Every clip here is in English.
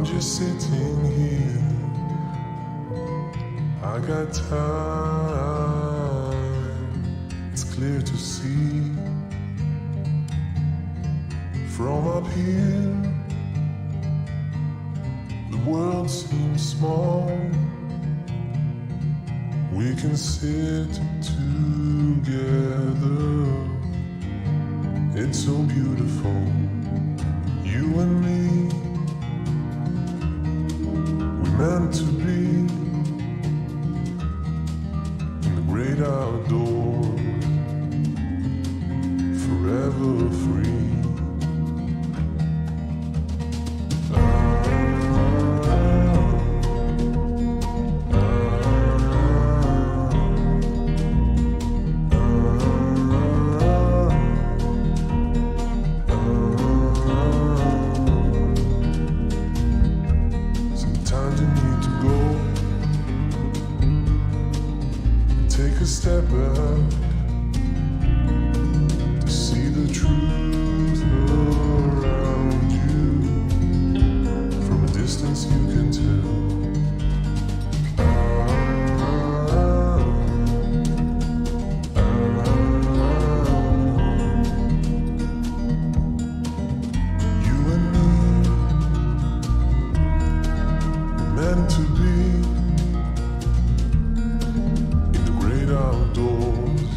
I'm just sitting here. I got time. It's clear to see from up here. The world seems small. We can sit together. It's so beautiful, you and me. We're meant to be in the great outdoors, forever free. Step back to see the truth around you. From a distance you can tell. You and me were meant to be outdoors,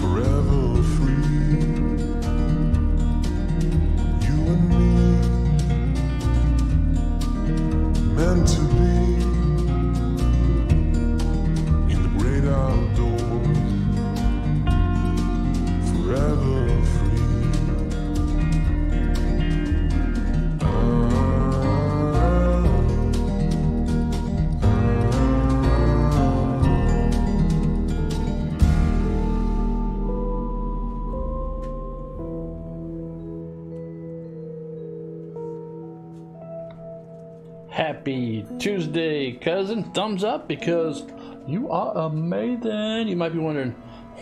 forever free. You and me, meant to be in the great outdoors, forever free. Happy Tuesday, cousin. Thumbs up because you are amazing. You might be wondering,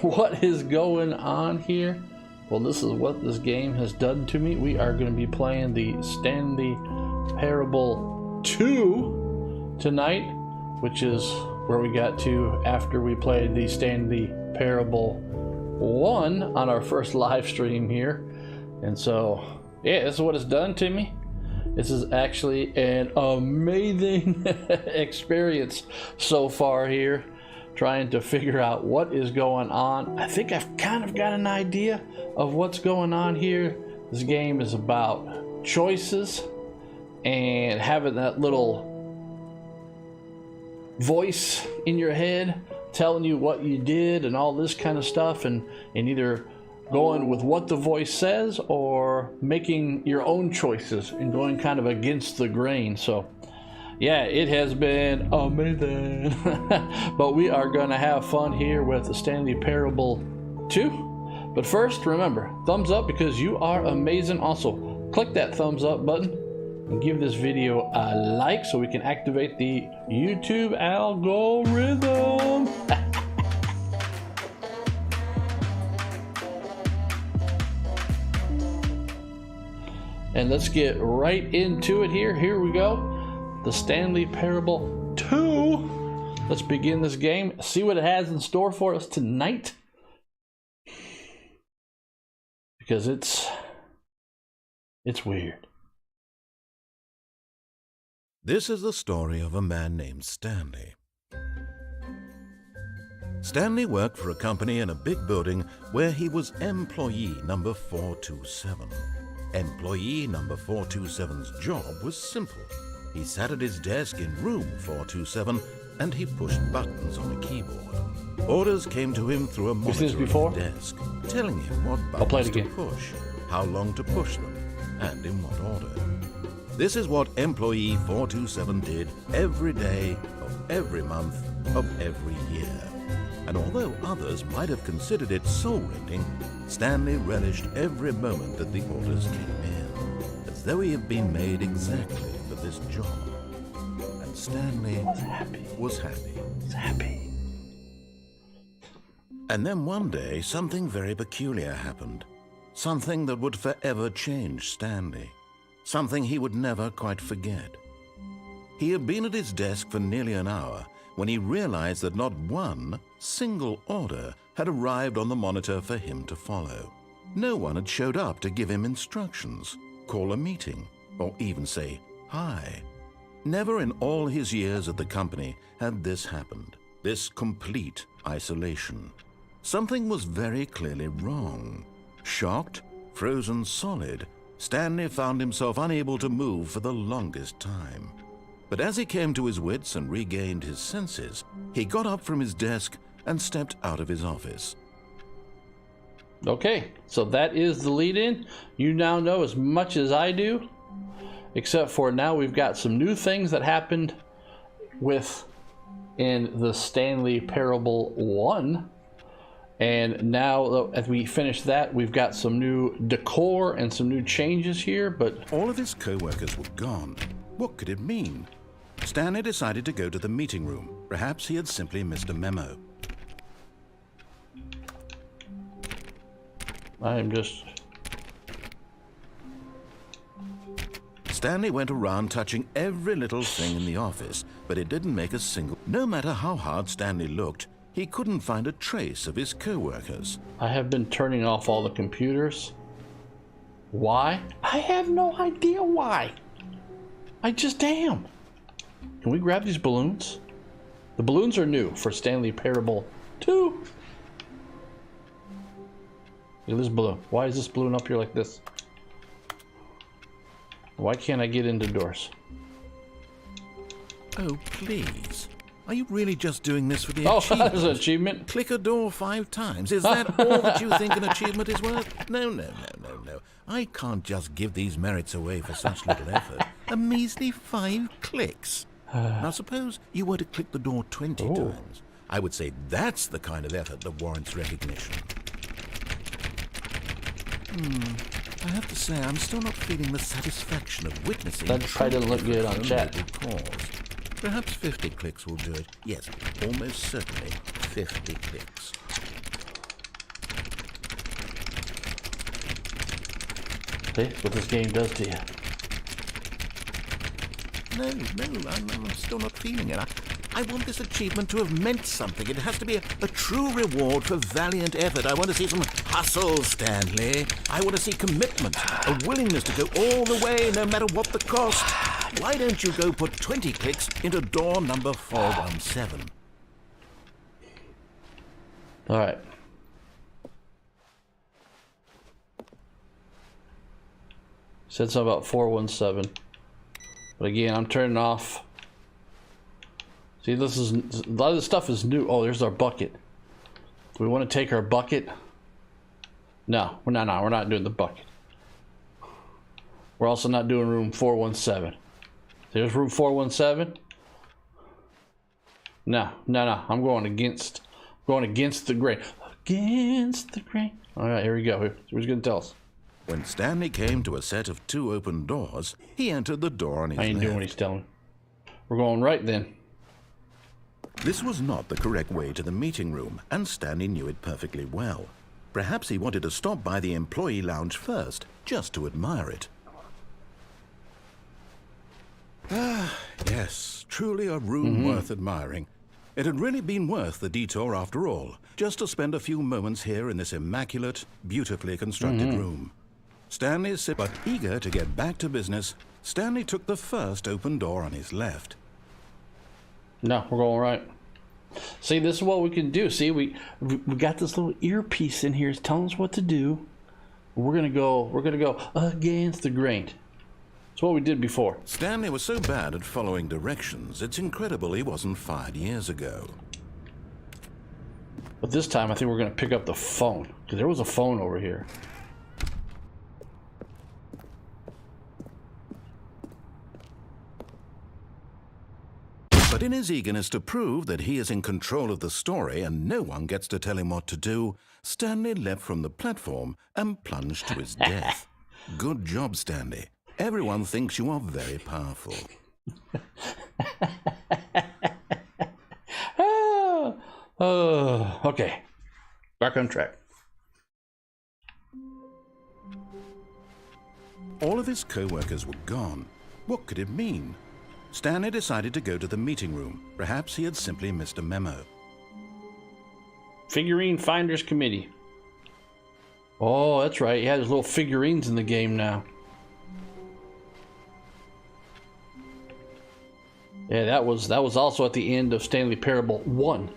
what is going on here? Well, this is what this game has done to me. We are going to be playing the Stanley Parable 2 tonight, which is where we got to after we played the Stanley Parable 1 on our first live stream here. And so, yeah, this is what it's done to me. This is actually an amazing experience so far here, trying to figure out what is going on. I think I've kind of got an idea of what's going on here. This game is about choices and having that little voice in your head telling you what you did and all this kind of stuff, and either going with what the voice says or making your own choices and going kind of against the grain. So yeah, it has been amazing. But we are going to have fun here with the Stanley Parable 2. But first, remember, thumbs up because you are amazing. Also, click that thumbs up button and give this video a like so we can activate the YouTube algorithm. And let's get right into it here. Here we go. The Stanley Parable 2. Let's begin this game. See what it has in store for us tonight. Because it's weird. This is the story of a man named Stanley. Stanley worked for a company in a big building where he was employee number 427. Employee number 427's job was simple. He sat at his desk in room 427 and he pushed buttons on a keyboard. Orders came to him through a monitor on his desk, telling him what buttons to push, how long to push them, and in what order. This is what employee 427 did every day of every month of every year. And although others might have considered it soul-rending, Stanley relished every moment that the orders came in, as though he had been made exactly for this job. And Stanley was happy. And then one day, something very peculiar happened. Something that would forever change Stanley. something he would never quite forget. He had been at his desk for nearly an hour when he realized that not one single order had arrived on the monitor for him to follow. No one had showed up to give him instructions, call a meeting, or even say hi. Never in all his years at the company had this happened, this complete isolation. Something was very clearly wrong. Shocked, frozen solid, Stanley found himself unable to move for the longest time. But as he came to his wits and regained his senses, he got up from his desk and stepped out of his office. Okay, so that is the lead-in. You now know as much as I do, except for now we've got some new things that happened in the Stanley Parable 1. And now, as we finish that, we've got some new decor and some new changes here, but... All of his co-workers were gone. What could it mean? Stanley decided to go to the meeting room. Perhaps he had simply missed a memo. Stanley went around touching every little thing in the office, but it didn't make a single... No matter how hard Stanley looked, he couldn't find a trace of his co-workers. I have been turning off all the computers. Why? I have no idea why. I just am. Can we grab these balloons? The balloons are new for Stanley Parable 2. Look at this balloon. Why is this balloon up here like this? Why can't I get into doors? Oh, please. Are you really just doing this for the Oh, achievement? that's an achievement. Click a door 5 times. Is that all that you think an achievement is worth? No. I can't just give these merits away for such little effort. A measly 5 clicks. Now suppose you were to click the door 20 times. I would say that's the kind of effort that warrants recognition. I have to say, I'm still not feeling the satisfaction of witnessing... That probably doesn't look good on chat. Pause. Perhaps 50 clicks will do it. Yes, almost certainly 50 clicks. See what this game does to you. No, I'm still not feeling it. I want this achievement to have meant something. It has to be a true reward for valiant effort. I want to see some hustle, Stanley. I want to see commitment, a willingness to go all the way, no matter what the cost. Why don't you go put 20 clicks into door number 417? All right. Said something about 417. But again, I'm turning off. See, this is a lot of this stuff is new. Oh, there's our bucket. Do we want to take our bucket? No, we're not doing the bucket. We're also not doing room 417. There's room 417. No. I'm going against the grain. Against the grain. All right, here we go. Who's going to tell us? When Stanley came to a set of 2 open doors, he entered the door on his I ain't left. doing what he's telling. We're going right then. This was not the correct way to the meeting room, and Stanley knew it perfectly well. Perhaps he wanted to stop by the employee lounge first, just to admire it. Ah, yes, truly a room worth admiring. It had really been worth the detour after all, just to spend a few moments here in this immaculate, beautifully constructed room. Stanley, but eager to get back to business, Stanley took the first open door on his left. No, we're going right. See, this is what we can do. See, we got this little earpiece in here. It's telling us what to do. We're gonna go against the grain. It's what we did before. Stanley was so bad at following directions, it's incredible he wasn't fired years ago. But this time, I think we're gonna pick up the phone, because there was a phone over here. But in his eagerness to prove that he is in control of the story and no one gets to tell him what to do, Stanley leapt from the platform and plunged to his death. Good job, Stanley. Everyone thinks you are very powerful. Okay. Back on track. All of his co-workers were gone. What could it mean? Stanley decided to go to the meeting room. Perhaps he had simply missed a memo. Figurine Finders Committee. Oh, that's right. He has little figurines in the game now. Yeah, that was also at the end of Stanley Parable 1.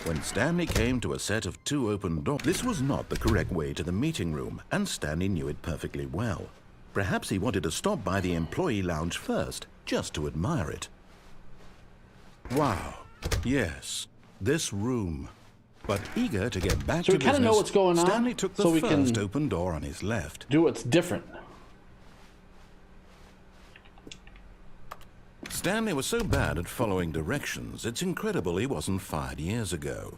When Stanley came to a set of 2 open doors, this was not the correct way to the meeting room, and Stanley knew it perfectly well. Perhaps he wanted to stop by the employee lounge first, just to admire it. Wow, yes, this room. But eager to get back So to we kind of business, know what's going on, Stanley took the so we first can open door on his left. do what's different. Stanley was so bad at following directions, it's incredible he wasn't fired years ago.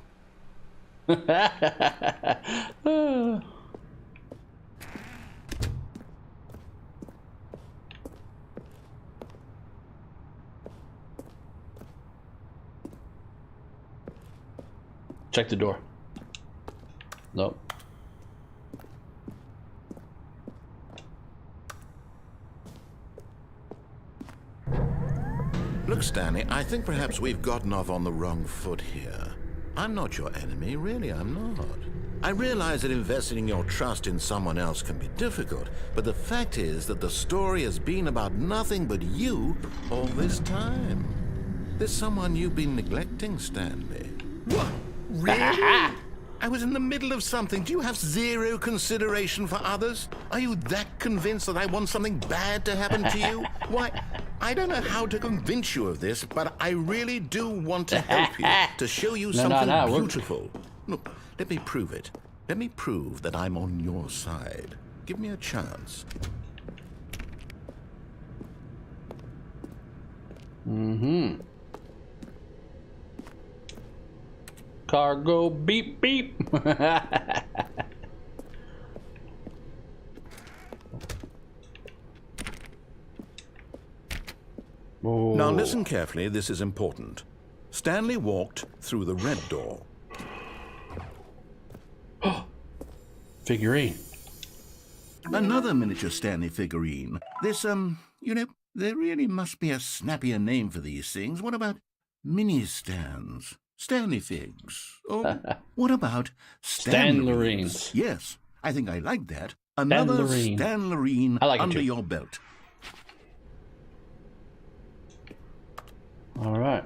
Check the door. Nope. Look, Stanley, I think perhaps we've gotten off on the wrong foot here. I'm not your enemy, really, I'm not. I realize that investing your trust in someone else can be difficult, but the fact is that the story has been about nothing but you all this time. There's someone you've been neglecting, Stanley. What? Really? I was in the middle of something. Do you have zero consideration for others? Are you that convinced that I want something bad to happen to you? Why, I don't know how to convince you of this, but I really do want to help you, to show you something beautiful. Look, let me prove it. Let me prove that I'm on your side. Give me a chance. Mm-hmm. Cargo beep beep. Now listen carefully, this is important. Stanley walked through the red door. Figurine. Another miniature Stanley figurine. This, you know, there really must be a snappier name for these things. What about mini-stands? Stanley figs. Or what about Stanlerines? Yes, I think I like that. Another Stanlerine under your belt. All right.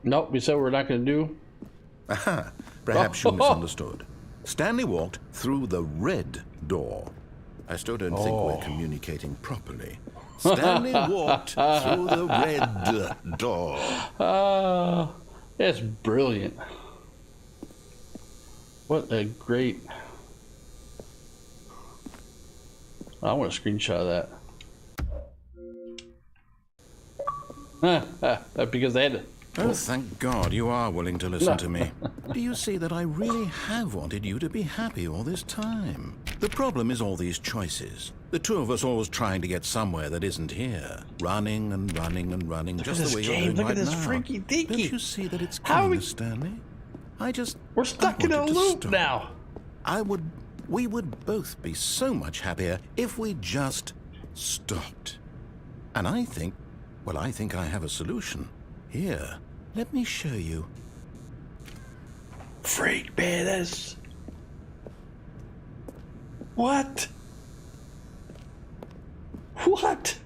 Nope, we said we're not going to do. Aha, perhaps you misunderstood. Stanley walked through the red door. I still don't think we're communicating properly. Stanley walked through the red door. That's brilliant. What a great... I want a screenshot of that. Because they had to... Oh, thank God you are willing to listen to me. Do you see that I really have wanted you to be happy all this time? The problem is all these choices. The two of us always trying to get somewhere that isn't here. Running and running and running, just the way you're doing right now. Look at this freaky deaky. Don't you see that it's killing us, Stanley? We're stuck in a loop now. We would both be so much happier if we just stopped. And I think I have a solution. Here, let me show you. Freak, man, that's... What? What?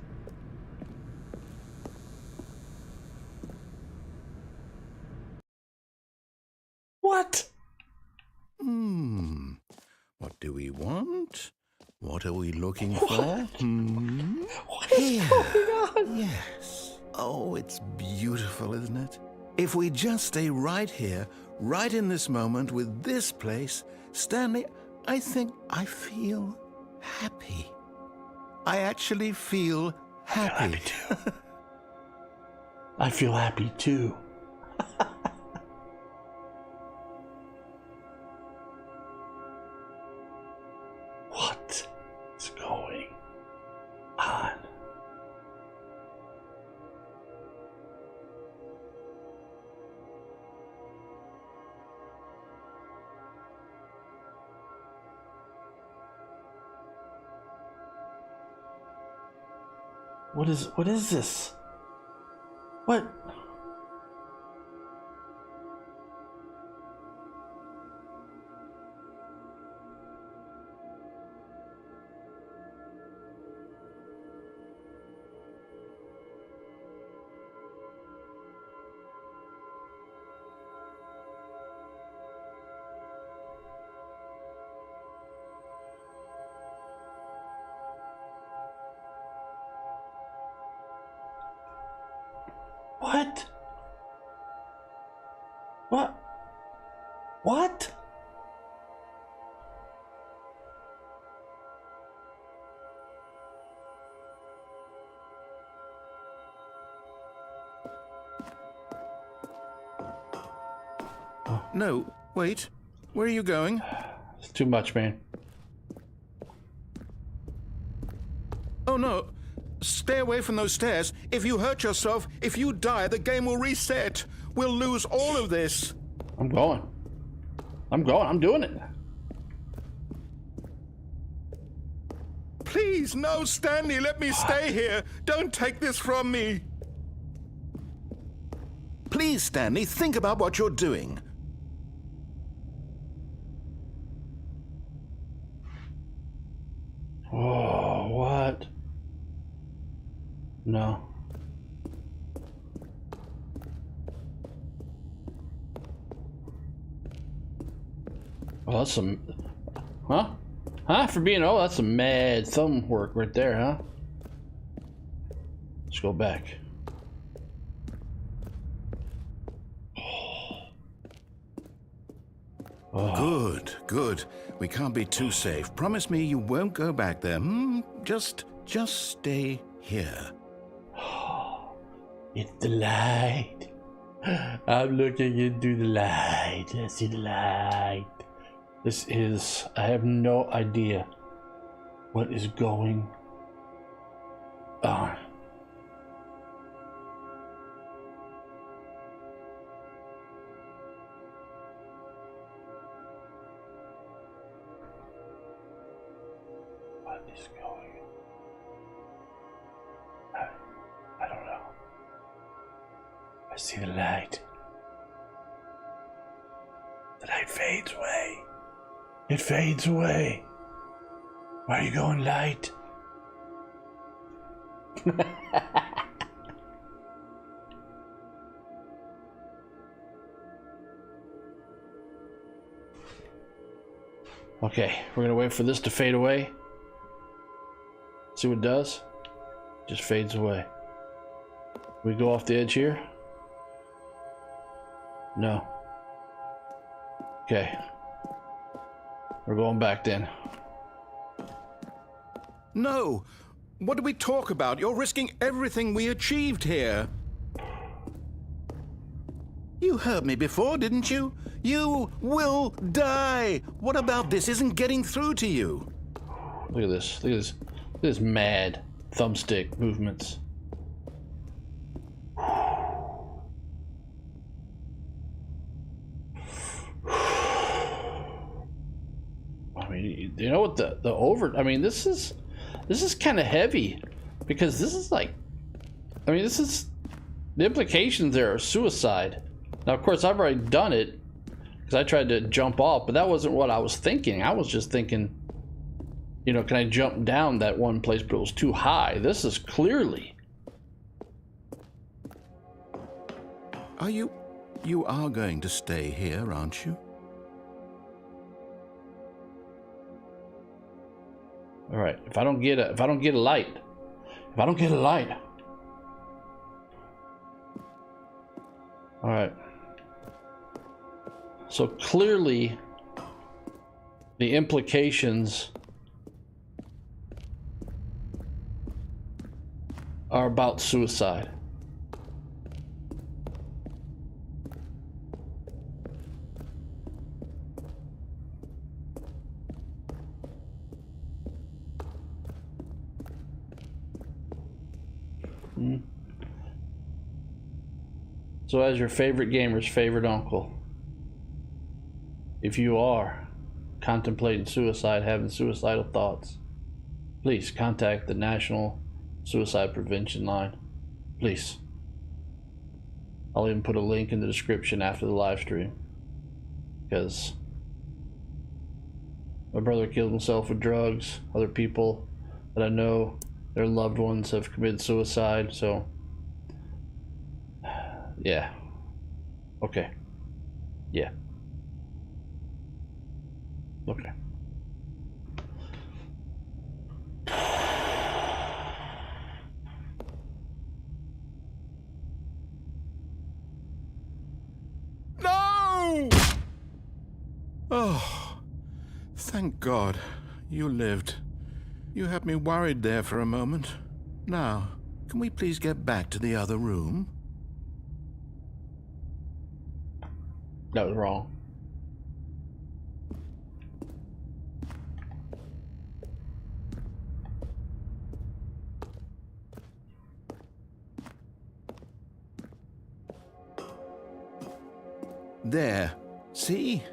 What? What do we want? What are we looking for? What is going on? Yes. Oh, it's beautiful, isn't it? If we just stay right here, right in this moment with this place, Stanley, I think I feel happy. I actually feel happy. I feel happy too. What is going on? What is this? What? What? What? What? No, wait. Where are you going? It's too much, man. Oh no. Stay away from those stairs. If you hurt yourself, if you die, the game will reset. We'll lose all of this. I'm going. I'm going. I'm doing it. Please, no, Stanley, let me stay here. Don't take this from me. Please, Stanley, think about what you're doing. Oh, what? No. Well, that's some... Huh? Huh? For being... Oh, that's some mad thumb work right there, huh? Let's go back. Oh. Good, good. We can't be too safe. Promise me you won't go back there. Just stay here. It's the light. I'm looking into the light. I see the light. This is... I have no idea what is going on. What is going on? I don't know. I see the light. The light fades away. It fades away. Where are you going, light? Okay, we're gonna wait for this to fade away. See what it does? Just fades away. We go off the edge here? No. Okay. We're going back then. No! What do we talk about? You're risking everything we achieved here. You heard me before, didn't you? You will die! What about this isn't getting through to you? Look at this. Look at this. Look at this mad thumbstick movements. I mean, you know what the over... I mean, this is kind of heavy because this is like... I mean, this is... The implications there are suicide. Now, of course, I've already done it because I tried to jump off, but that wasn't what I was thinking. I was just thinking, you know, can I jump down that one place, but it was too high. This is clearly... You are going to stay here, aren't you? All right, if I don't get a light, all right. So clearly, the implications are about suicide. So as your favorite gamer's favorite uncle, if you are contemplating suicide, having suicidal thoughts, please contact the National suicide prevention line. Please. I'll even put a link in the description after the live stream. Because my brother killed himself with drugs. Other people that I know, their loved ones have committed suicide. So, yeah. Okay. Yeah. Okay. No! Oh, thank God you lived. You had me worried there for a moment. Now, can we please get back to the other room? That was wrong. There. See?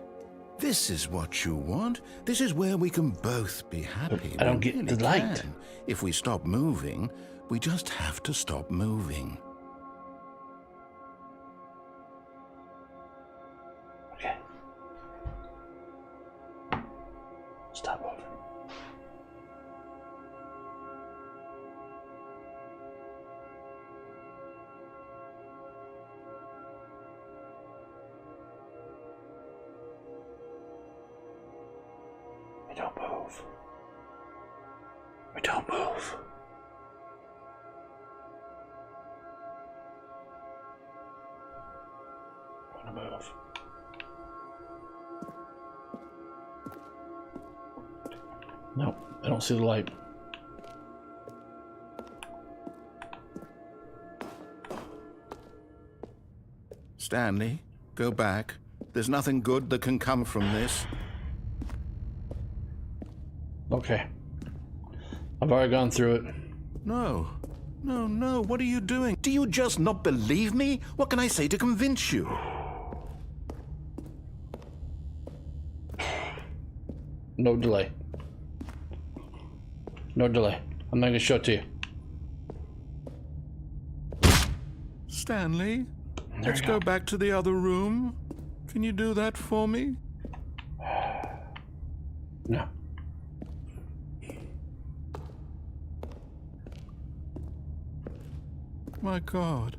This is what you want. This is where we can both be happy. I don't We get really the light. can. If we stop moving, we just have to stop moving. Okay. Stop moving. We don't move. We don't move. I'm gonna move. Nope, I don't see the light. Stanley, go back. There's nothing good that can come from this. Okay. I've already gone through it. No. No, no. What are you doing? Do you just not believe me? What can I say to convince you? No delay. No delay. I'm not gonna show it to you. Stanley, There let's we go go. back to the other room. Can you do that for me? No. My God,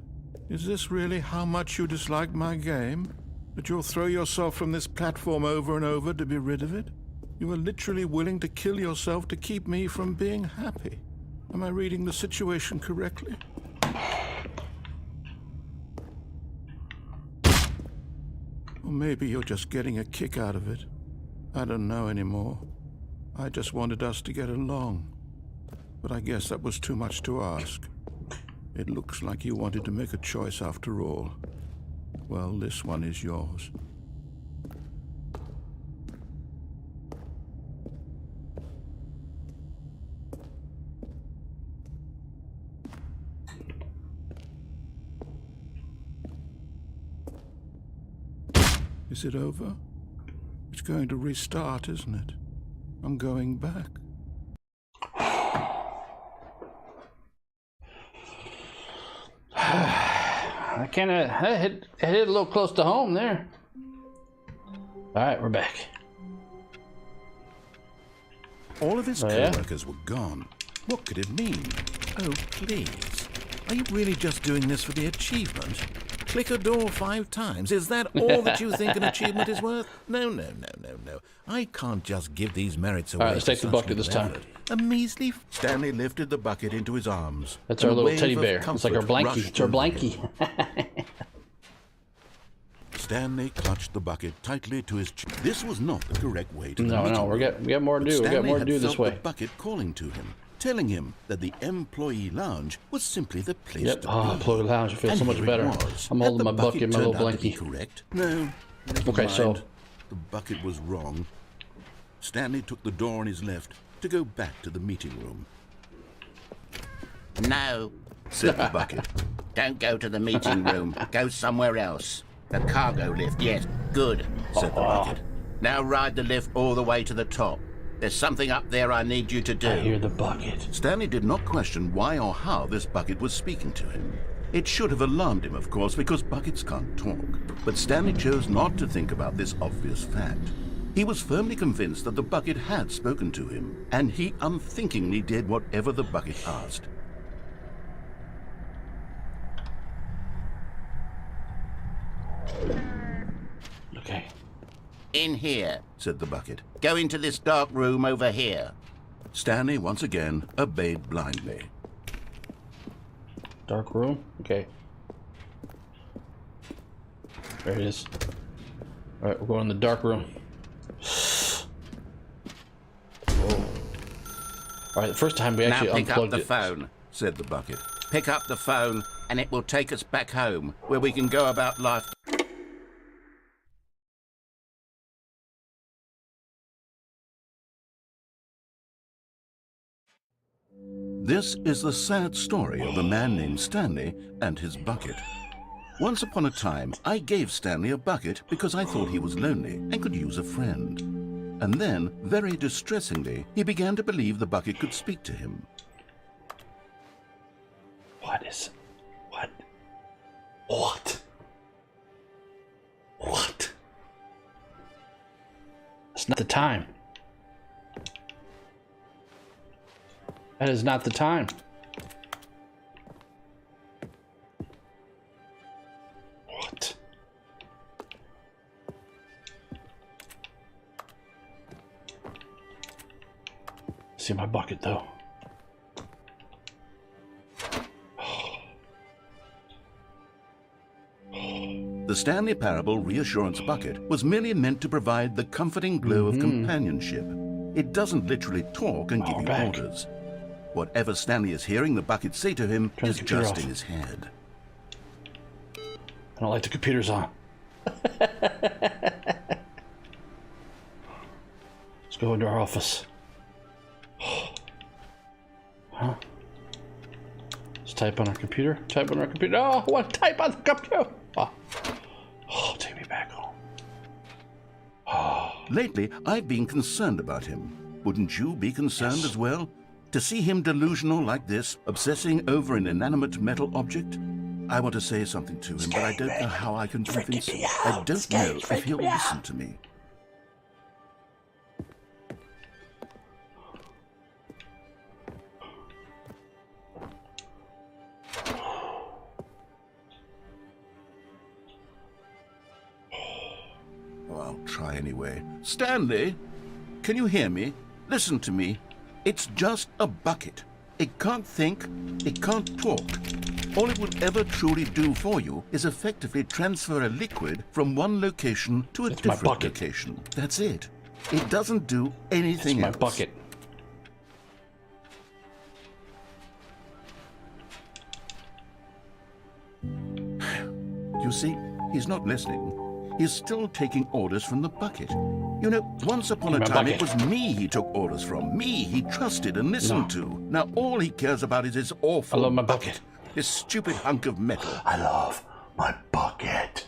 is this really how much you dislike my game? That you'll throw yourself from this platform over and over to be rid of it? You are literally willing to kill yourself to keep me from being happy. Am I reading the situation correctly? Or maybe you're just getting a kick out of it. I don't know anymore. I just wanted us to get along. But I guess that was too much to ask. It looks like you wanted to make a choice after all. Well, this one is yours. Is it over? It's going to restart, isn't it? I'm going back. I kind of hit a little close to home there. All right, we're back. All of his Oh, yeah? co-workers were gone. What could it mean? Oh, please. Are you really just doing this for the achievement? Click a door 5 times. Is that all that you think an achievement is worth? No, no, no, no, no. I can't just give these merits away. All right, let's for take the such bucket little this time. effort. A measly... Stanley lifted the bucket into his arms. That's and our a little wave teddy of bear. It's like our comfort blankie. rushed It's our over him. blankie. Stanley clutched the bucket tightly to his chest. This was not the correct way to the No, meeting no, we room. got more to do. We got Stanley more to had do this felt way. the bucket calling to him, telling him that the employee lounge was simply the place Yep. to Oh, be. employee lounge. I feel And so much here it better. was. I'm Had holding the my bucket, my little turned out to be blankie. correct? No. Never Okay, mind. so The bucket was wrong. Stanley took the door on his left to go back to the meeting room. No, Said the bucket. don't go to the meeting room. Go somewhere else. The cargo lift, yes, good, Said the bucket. Now ride the lift all the way to the top. There's something up there I need you to do. I hear the bucket. Stanley did not question why or how this bucket was speaking to him. It should have alarmed him, of course, because buckets can't talk. But Stanley chose not to think about this obvious fact. He was firmly convinced that the bucket had spoken to him, and he unthinkingly did whatever the bucket asked. Okay. In here. Said the bucket. Go into this dark room over here. Stanley once again obeyed blindly. Dark room? Okay. There it is. Alright, we're going in the dark room. Whoa. Alright, the first time we actually Now pick up unplugged the it. phone. Said the bucket. Pick up the phone, and it will take us back home, where we can go about life. This is the sad story of a man named Stanley and his bucket. Once upon a time, I gave Stanley a bucket because I thought he was lonely and could use a friend. And then, very distressingly, he began to believe the bucket could speak to him. What is it? What? What? What? It's not the time. That is not the time. What? See my bucket though. The Stanley Parable Reassurance Bucket was merely meant to provide the comforting glow of companionship. It doesn't literally talk and give you back. orders. Whatever Stanley is hearing the bucket say to him Turn the is computer just off. in his head. I don't like the computers on. Let's go into our office. Huh? Let's type on our computer. Type on our computer. Oh, I want to type on the computer. Oh, take me back home. Lately, I've been concerned about him. Wouldn't you be concerned as well? To see him delusional like this, obsessing over an inanimate metal object? I want to say something to him, but I don't know how I can convince him. I don't know if he'll listen to me. Oh, I'll try anyway. Stanley, can you hear me? Listen to me. It's just a bucket. It can't think, it can't talk. All it will ever truly do for you is effectively transfer a liquid from one location to a It's my different bucket. location. That's it. It doesn't do anything My else. bucket. You see, he's not listening. He's still taking orders from the bucket. You know, once upon a My time it bucket. was me he took orders from. Me he trusted and listened to. Now all he cares about is his awful I love my bucket. This stupid hunk of metal. I love my bucket.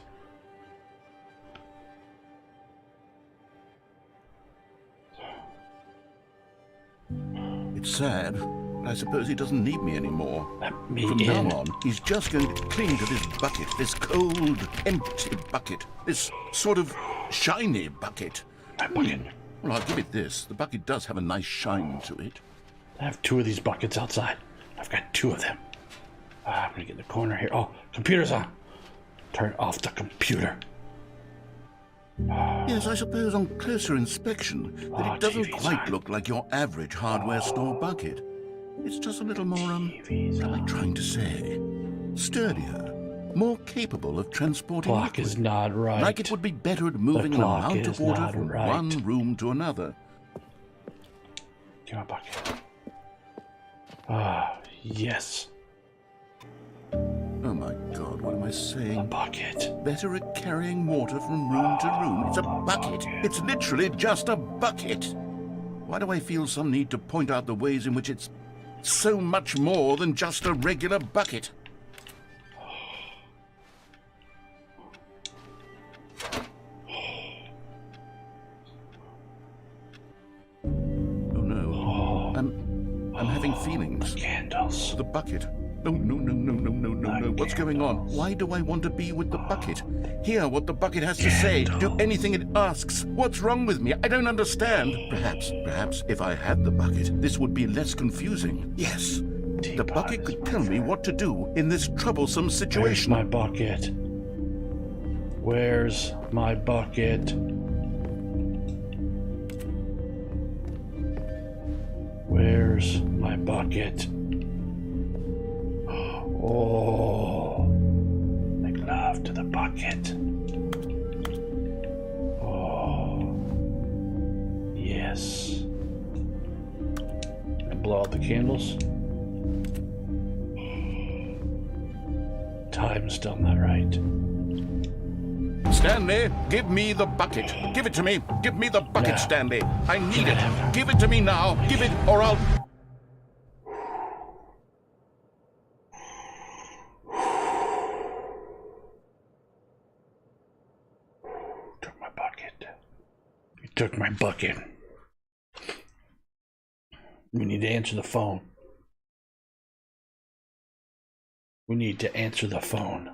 It's sad, but I suppose he doesn't need me anymore. Let me From in. now on, he's just going to cling to this bucket, this cold, empty bucket, this sort of shiny bucket. My bucket. Well, I'll give it this. The bucket does have a nice shine to it. I have two of these buckets outside. I've got two of them. I'm gonna get in the corner here. Oh, computer's on. Turn off the computer. Yes, I suppose on closer inspection that Oh, it doesn't TV's quite on. look like your average hardware store bucket. It's just a little more, TV's what am I on. trying to say? Sturdier, more capable of transporting Clock liquid. is not right. Like it would be better at moving an clock amount of is water not from right. one room to another. Give my bucket. Ah, yes. Oh my God, what am I A saying? bucket. Better at carrying water from room to room. It's a bucket. It's literally just a bucket. Why do I feel some need to point out the ways in which it's so much more than just a regular bucket? bucket. No, no, no, no, no, no, no, no. What's going on? Why do I want to be with the bucket? Hear what the bucket has to say. Do anything it asks. What's wrong with me? I don't understand. Perhaps if I had the bucket, this would be less confusing. Yes. The bucket could tell me what to do in this troublesome Where's situation. my bucket? Where's my bucket? Where's my bucket? Oh, make love to the bucket. Oh, yes. And blow out the candles. Time's still not right. Stanley, give me the bucket. Give it to me. Give me the bucket, No. Stanley. I need it. Give it to me now. Give it, or I'll... Took my bucket. You took my bucket. We need to answer the phone. We need to answer the phone.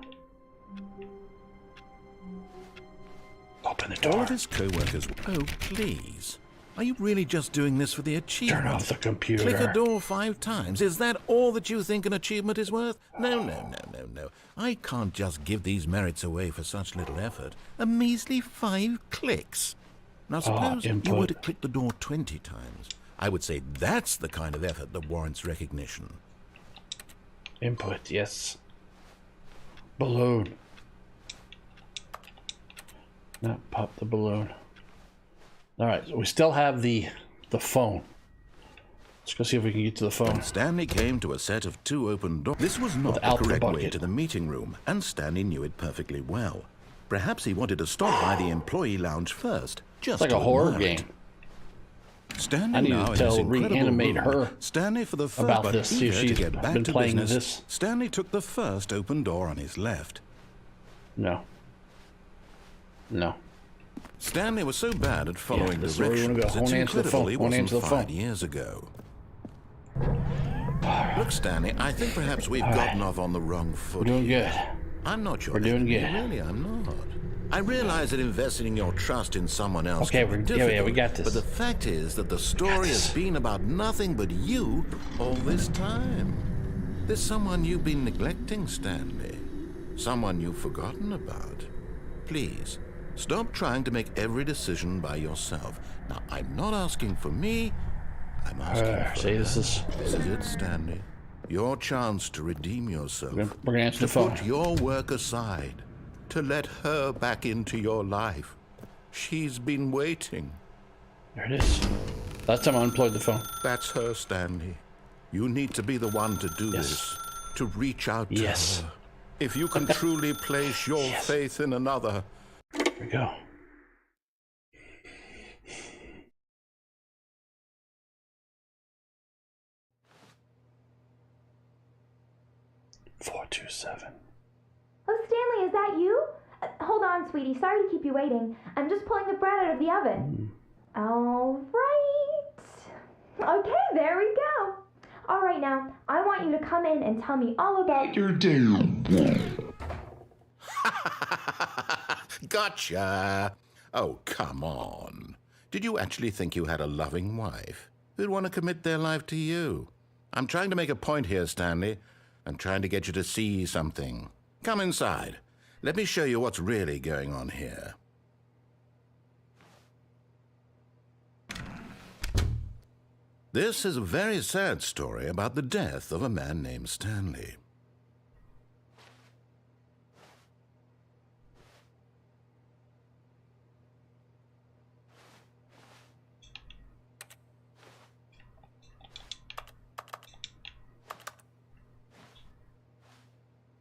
Open the All door. of his co-workers... Oh, please. Are you really just doing this for the achievement? Turn off the computer. Click a door 5 times. Is that all that you think an achievement is worth? No. I can't just give these merits away for such little effort. A measly 5 clicks. Now suppose you input. were to click the door 20 times. I would say that's the kind of effort that warrants recognition. Input, yes. Balloon. No, pop the balloon. All right, so we still have the phone. Let's go see if we can get to the phone. Stanley came to a set of 2 open doors. This was not Without the the correct way bucket. to the meeting room, and Stanley knew it perfectly well. Perhaps he wanted to stop by the employee lounge first, just It's like to a horror admire it. game. Standing I need to now in tell- this incredible reanimate room, her Stanley for the first about but this, see if eager to she's get back been to playing business, this. Stanley took the first open door on his left. No. No. Stanley was so bad at following this is where we wanna directions, go. it's Won't answer the incredible phone. he Won't wasn't answer the fired phone. years ago. Look, Stanley, I think perhaps we've gotten off on the wrong foot. We're doing here. good. I'm not your We're doing enemy, good. Really, I'm not. I realize that investing your trust in someone else Okay, can be yeah, difficult, we got this. But the fact is that the story has this. been about nothing but you all this time. There's someone you've been neglecting, Stanley. Someone you've forgotten about. Please, stop trying to make every decision by yourself. Now, I'm not asking for me. I'm asking for See, this her. is... This is it, Stanley. Your chance to redeem yourself. We're gonna answer to the phone. put your work aside. To let her back into your life. She's been waiting. There it is. Last time I unplugged the phone. That's her, Stanley. You need to be the one to do Yes. this. To reach out to Yes. her. If you can truly place your Yes. faith in another. Here we go. $427. Oh, Stanley, is that you? Hold on, sweetie. Sorry to keep you waiting. I'm just pulling the bread out of the oven. All right. Okay, there we go. All right, now, I want you to come in and tell me all about... Gotcha. Oh, come on. Did you actually think you had a loving wife who'd want to commit their life to you? I'm trying to make a point here, Stanley. I'm trying to get you to see something. Come inside. Let me show you what's really going on here. This is a very sad story about the death of a man named Stanley.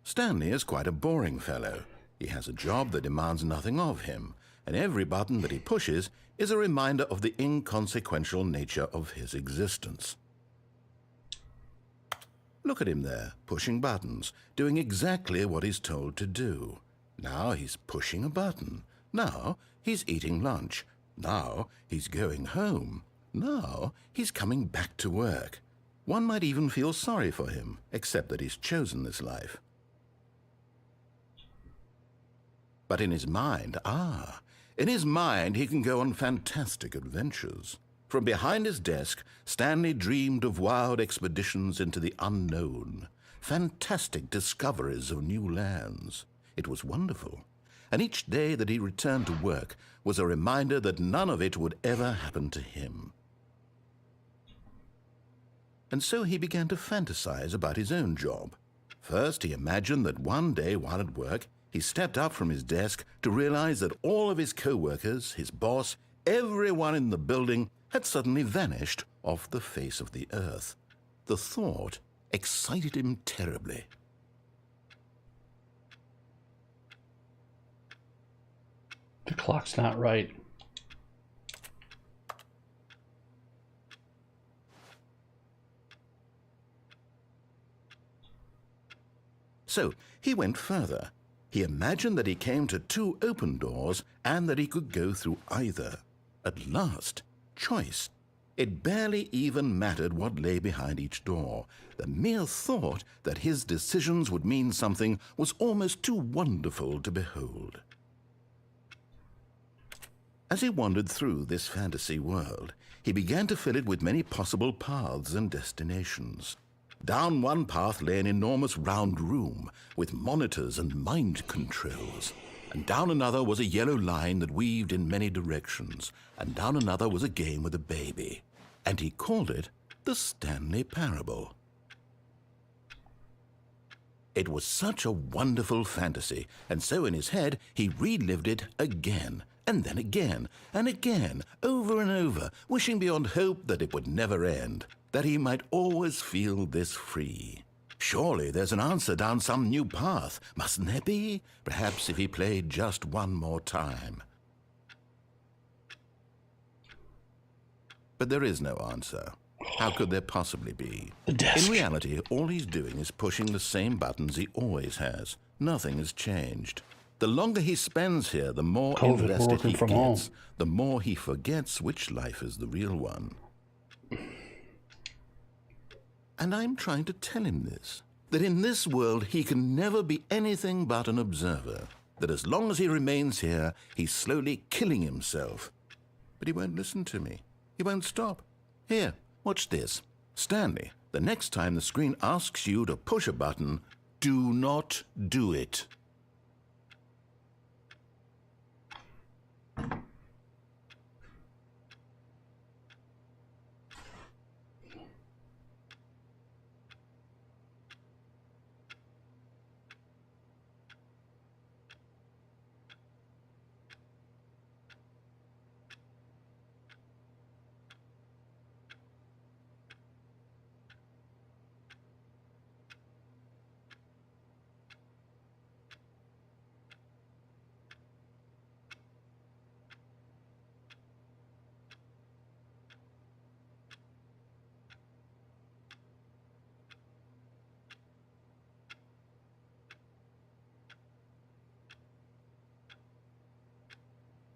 Stanley is quite a boring fellow. He has a job that demands nothing of him, and every button that he pushes is a reminder of the inconsequential nature of his existence. Look at him there, pushing buttons, doing exactly what he's told to do. Now he's pushing a button. Now he's eating lunch. Now he's going home. Now he's coming back to work. One might even feel sorry for him, except that he's chosen this life. But in his mind, in his mind he can go on fantastic adventures. From behind his desk, Stanley dreamed of wild expeditions into the unknown, fantastic discoveries of new lands. It was wonderful, and each day that he returned to work was a reminder that none of it would ever happen to him. And so he began to fantasize about his own job. First, he imagined that one day while at work, he stepped up from his desk to realize that all of his co-workers, his boss, everyone in the building had suddenly vanished off the face of the earth. The thought excited him terribly. The clock's not right. So he went further. He imagined that he came to 2 open doors and that he could go through either. At last, choice. It barely even mattered what lay behind each door. The mere thought that his decisions would mean something was almost too wonderful to behold. As he wandered through this fantasy world, he began to fill it with many possible paths and destinations. Down one path lay an enormous round room with monitors and mind controls. And down another was a yellow line that weaved in many directions. And down another was a game with a baby. And he called it the Stanley Parable. It was such a wonderful fantasy, and so in his head he relived it again, and then again, and again, over and over, wishing beyond hope that it would never end, that he might always feel this free. Surely there's an answer down some new path, mustn't there be? Perhaps if he played just one more time. But there is no answer. How could there possibly be? The desk. In reality, all he's doing is pushing the same buttons he always has. Nothing has changed. The longer he spends here, the more invested he gets, the more he forgets which life is the real one. And I'm trying to tell him this, that in this world he can never be anything but an observer, that as long as he remains here, he's slowly killing himself. But he won't listen to me. He won't stop. Here, watch this. Stanley, the next time the screen asks you to push a button, do not do it.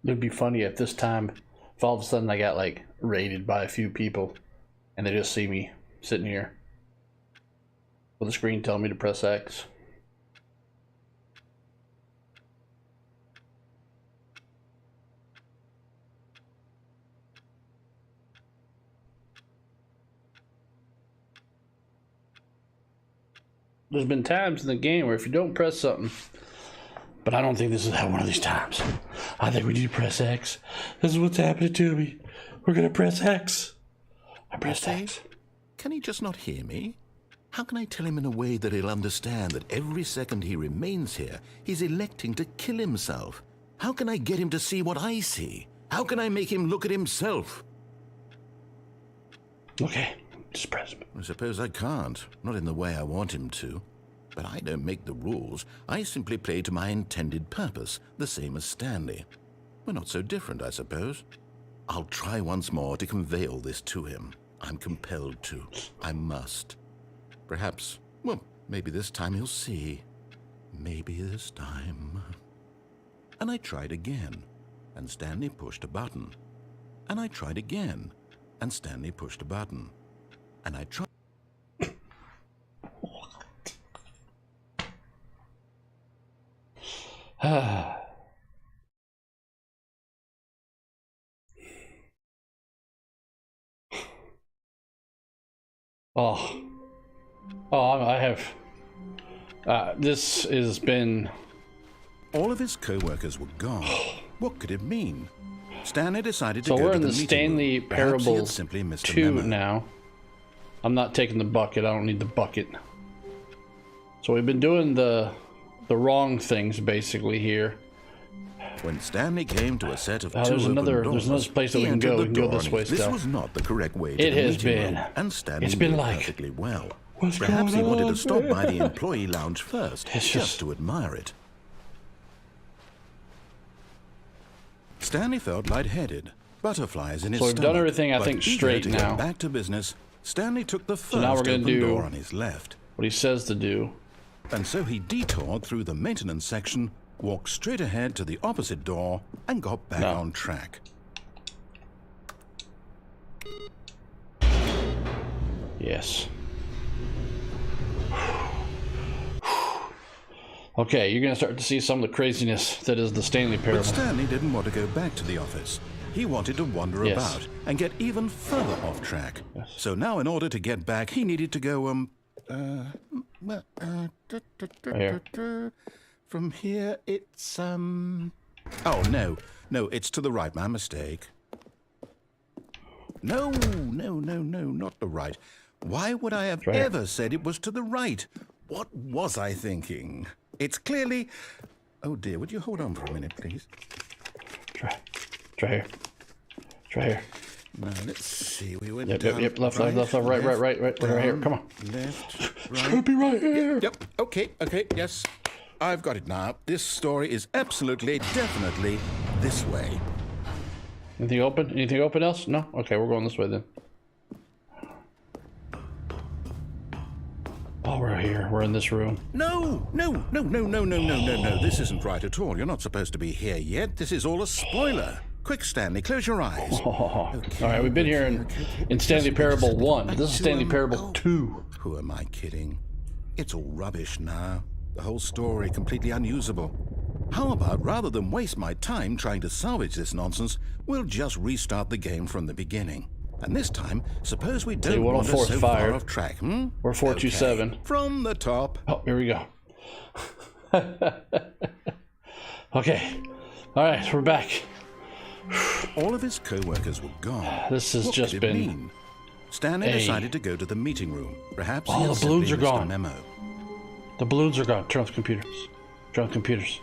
It'd be funny if this time, if all of a sudden I got like raided by a few people and they just see me sitting here with the screen telling me to press X. There's been times in the game where if you don't press something, but I don't think this is one of these times. I think we need to press X. This is what's happening to me. We're gonna press X. I pressed X. Can he just not hear me? How can I tell him in a way that he'll understand that every second he remains here, he's electing to kill himself? How can I get him to see what I see? How can I make him look at himself? Okay, just press him. I suppose I can't. Not in the way I want him to. But I don't make the rules. I simply play to my intended purpose, the same as Stanley. We're not so different, I suppose. I'll try once more to convey all this to him. I'm compelled to. I must. Perhaps, well, maybe this time he'll see. Maybe this time. And I tried again, and Stanley pushed a button. And I tried again, and Stanley pushed a button. And I tried... Oh, I have. This has been. All of his co-workers were gone. What could it mean? Stanley decided to So go we're to in the the meeting Stanley room. Perhaps he had Parables simply missed a 2 memo. now. I'm not taking the bucket. I don't need the bucket. So we've been doing the wrong things basically here. When Stanley came to a set of Oh, two there's open another- doors, there's another place that he we can go. entered We the can go door this and way This still. was not the correct way to It the has meeting been. room, and Stanley It's been knew it like- perfectly well. What's Perhaps he going wanted on? to stop by the employee lounge first, It's just just- to admire it. Stanley felt lightheaded, butterflies in his So we've stomach. done everything, I but think, eager straight to now. Get back to business, Stanley took the first now we're gonna open do- door on his left. What he says to do. And so he detoured through the maintenance section, walked straight ahead to the opposite door, and got back No. on track. Yes. Okay, you're gonna start to see some of the craziness that is the Stanley But Parable. Stanley didn't want to go back to the office. He wanted to wander Yes. about and get even further off track. So now, in order to get back, he needed to go, here. from here, it's, oh, no, it's to the right, my mistake. No, not the right. Why would I have right here. ever said it was to the right? What was I thinking? It's clearly... Oh, dear, would you hold on for a minute, please? Try here. Try here. Now, let's see. We went Yep, down, yep, left, right, right here. down, Come on. Left, It's gonna be right here. Yep. Okay. Yes. I've got it now. This story is absolutely, definitely this way. Anything open? Anything open else? No? Okay, we're going this way then. Oh, we're here. We're in this room. No. This isn't right at all. You're not supposed to be here yet. This is all a spoiler. Quick, Stanley, close your eyes. Oh. All right, we've been here in Stanley Parable 1. This is Stanley Parable 2. Who am I kidding? It's all rubbish now. The whole story completely unusable. How about, rather than waste my time trying to salvage this nonsense, we'll just restart the game from the beginning. And this time, suppose we don't wander 104 so fired. far off track, hmm? We're 427. Okay. From the top. Oh, here we go. Okay. All right, we're back. All of his co-workers were gone. This has What just could it been mean? Stanley decided to go to the meeting room. Perhaps Oh, he the had balloons simply are missed a gone. memo. The balloons are gone. Turn off the computers. Turn off the computers.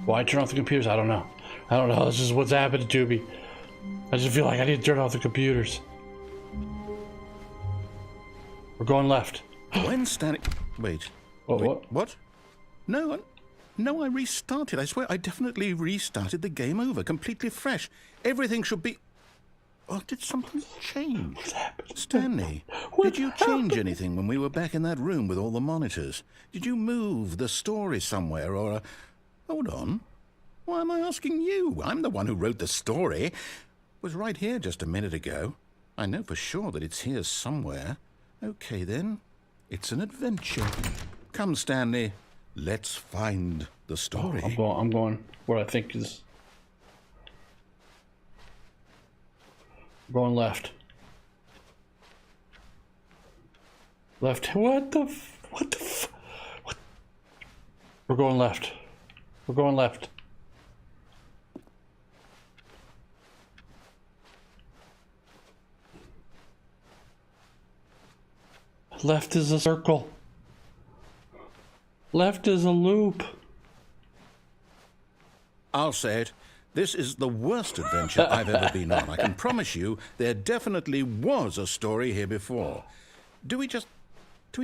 Why turn off the computers? I don't know. This is what's happening to me. I just feel like I need to turn off the computers. We're going left. When Stanley... Wait. Oh, Wait, what? what? No, I restarted. I swear, I definitely restarted the game over, completely fresh. Everything should be... Oh, did something change? What's happened? Stanley, did you change anything when we were back in that room with all the monitors? Did you move the story somewhere, or... Hold on. Why am I asking you? I'm the one who wrote the story. It was right here just a minute ago. I know for sure that it's here somewhere. Okay, then. It's an adventure. Come, Stanley. Let's find the story. I'm going what I think is... Going left. Left. What? We're going left. We're going left. Left is a circle. Left is a loop. I'll say it. This is the worst adventure I've ever been on. I can promise you there definitely was a story here before. Do we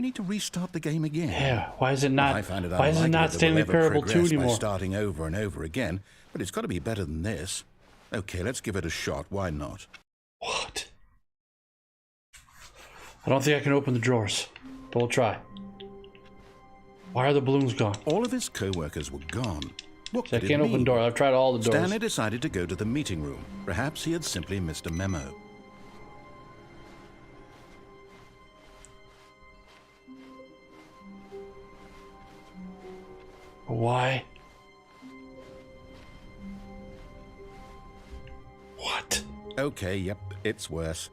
need to restart the game again? Yeah, why is it not? I find it Why is it unlikely not that Stanley we'll ever Parable 2 progress by anymore? starting over and over again, but it's got to be better than this. Okay, let's give it a shot. Why not? What? I don't think I can open the drawers, but we'll try. Why are the balloons gone? All of his co-workers were gone. What I could can't it open mean? doors. I've tried all the doors. Stanley decided to go to the meeting room. Perhaps he had simply missed a memo. Why? What? Okay, yep, it's worse.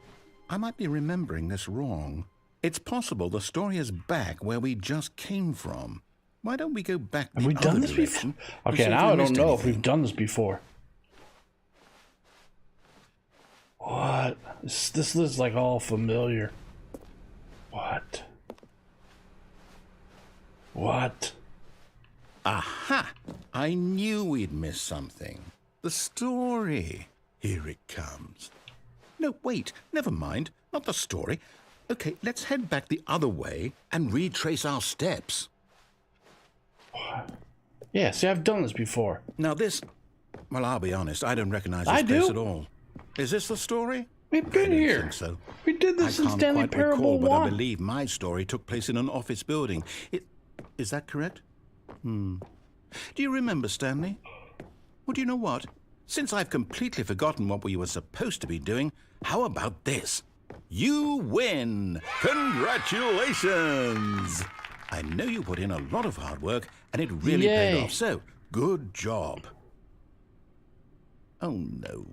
I might be remembering this wrong. It's possible the story is back where we just came from. Why don't we go back the Have we other done this direction before? and Okay, see if now we I don't missed know if anything? we've done this before. What? This is like all familiar. What? What? Aha! I knew we'd miss something. The story. Here it comes. No, wait, never mind. Not the story. Okay, let's head back the other way and retrace our steps. Yeah, see, I've done this before. Now this... Well, I'll be honest, I don't recognize I this place do. at all. Is this the story? We've I been don't here. think so. We did this I in can't Stanley quite Parable recall, but 1. I believe my story took place in an office building. Is that correct? Do you remember, Stanley? Well, do you know what? Since I've completely forgotten what we were supposed to be doing, how about this? You win! Congratulations! I know you put in a lot of hard work, and it really Yay. paid off, so good job. Oh, no.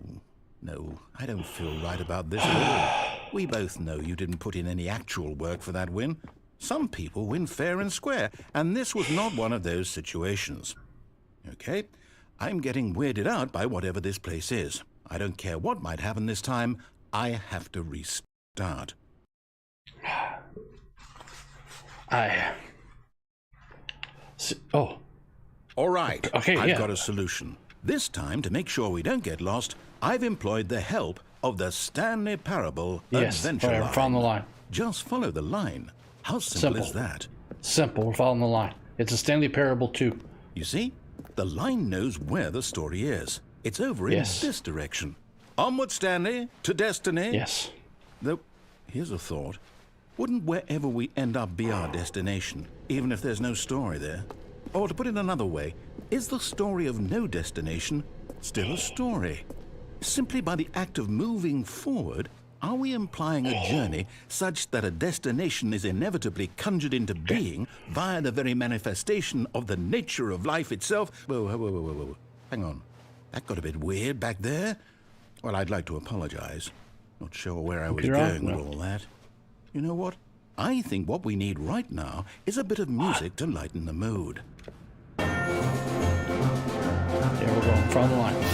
No, I don't feel right about this at all. We both know you didn't put in any actual work for that win. Some people win fair and square, and this was not one of those situations. Okay, I'm getting weirded out by whatever this place is. I don't care what might happen this time. I have to restart. Oh, All right, Okay, I've yeah. got a solution. This time, to make sure we don't get lost, I've employed the help of the Stanley Parable yes. Adventure Right, Line. we're following the line. Just follow the line. How simple is Simple. that? Simple. We're following the line. It's a Stanley Parable 2. You see? The line knows where the story is. It's over in Yes. this direction. Onward, Stanley, to destiny. Yes. Though, here's a thought. Wouldn't wherever we end up be our destination, even if there's no story there? Or to put it another way, is the story of no destination still a story? Simply by the act of moving forward, are we implying a journey such that a destination is inevitably conjured into being via the very manifestation of the nature of life itself? Whoa. Hang on. That got a bit weird back there. Well, I'd like to apologize. Not sure where I was You're on. going with all that. You know what? I think what we need right now is a bit of music to lighten the mood. Yeah, we're going from the line.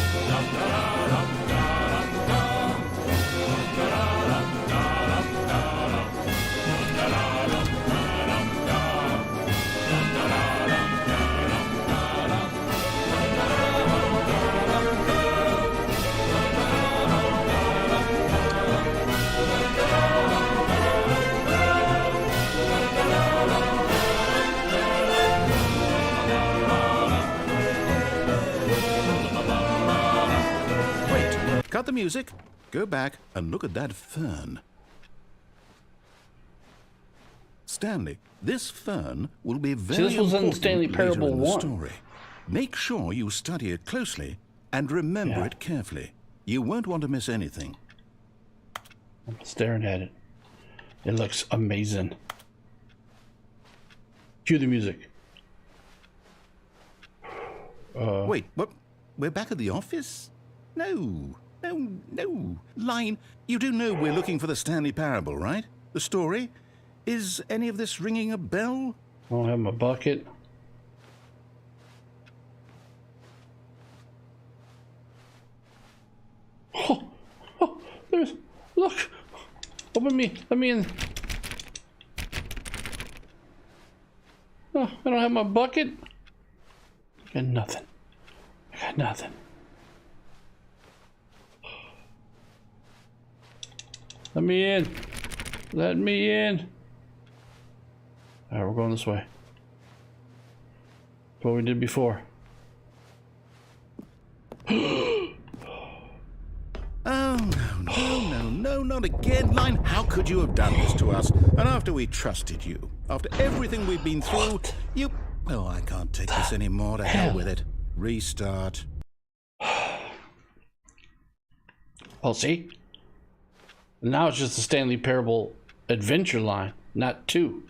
Wait, cut the music. Go back and look at that fern. Stanley, this fern will be very this was in important Stanley later Parable in the 1. story. Make sure you study it closely and remember Yeah. it carefully. You won't want to miss anything. I'm staring at it. It looks amazing. Cue the music. Wait, what? We're back at the office? No. Line, you do know we're looking for the Stanley Parable, right? The story? Is any of this ringing a bell? I don't have my bucket. Oh, there's, look. Open me. Let me in. Oh, I don't have my bucket. I got nothing. Let me in. Let me in. All right, we're going this way. What we did before. Oh, no, not again. Line, how could you have done this to us? And after we trusted you, after everything we've been through, you... Oh, I can't take this anymore. To hell with it. Restart. Well, see? Now it's just the Stanley Parable Adventure Line, not 2.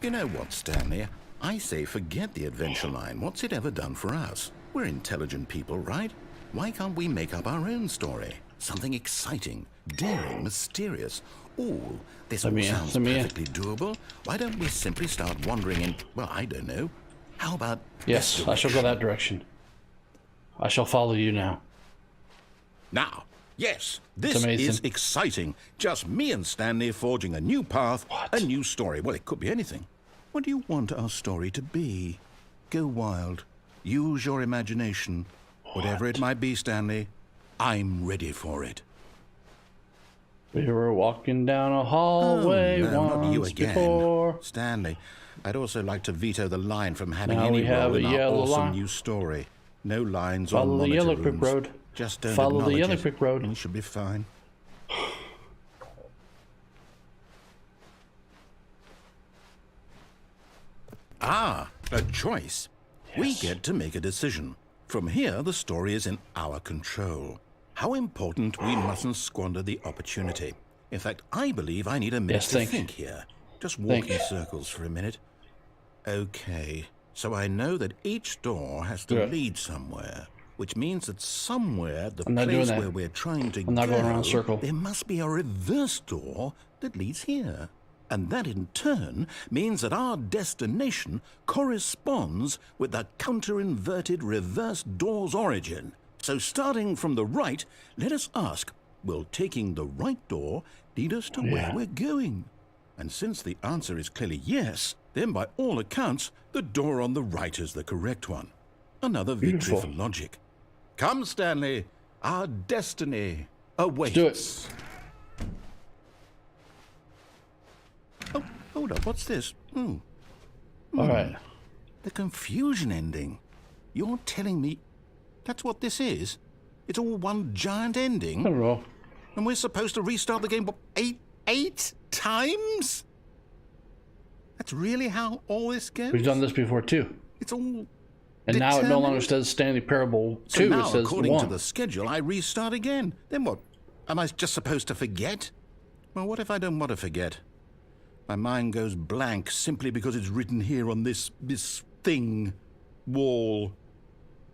You know what, Stanley? I say forget the adventure line. What's it ever done for us? We're intelligent people, right? Why can't we make up our own story? Something exciting, daring, mysterious. Ooh, this all sounds perfectly doable. Why don't we simply start wandering in, well, I don't know. How about Yes, I shall go that direction. I shall follow you now. Now, yes, this is exciting. Just me and Stanley forging a new path, a new story. Well, it could be anything. What do you want our story to be? Go wild. Use your imagination. Whatever it might be, Stanley, I'm ready for it. We were walking down a hallway once before. Stanley, I'd also like to veto the line from having Now any we have role in a our yellow awesome line. new story. No lines Follow or the monitor yellow rooms. brick road. Just don't Follow the acknowledge yellow it. brick road. We should be fine. Ah, a choice. We get to make a decision. From here, the story is in our control. How important we mustn't squander the opportunity. In fact, I believe I need a minute to think here. Just walk in circles for a minute. Okay, so I know that each door has to lead somewhere, which means that somewhere, the place where we're trying to go, going around circle. there must be a reverse door that leads here. And that in turn means that our destination corresponds with the counter-inverted reverse door's origin. So starting from the right, let us ask, will taking the right door lead us to where we're going? And since the answer is clearly yes, then by all accounts, the door on the right is the correct one. Another victory for logic. Come, Stanley, our destiny awaits. Let's do it. Oh, hold up, what's this? All right. The confusion ending. You're telling me that's what this is? It's all one giant ending? I don't know. And we're supposed to restart the game, what, eight times? That's really how all this goes? We've done this before too. It's all And now it no longer says Stanley Parable 2, so now, it says according 1. to the schedule, I restart again. Then what? Am I just supposed to forget? Well, what if I don't want to forget? My mind goes blank simply because it's written here on this thing, wall.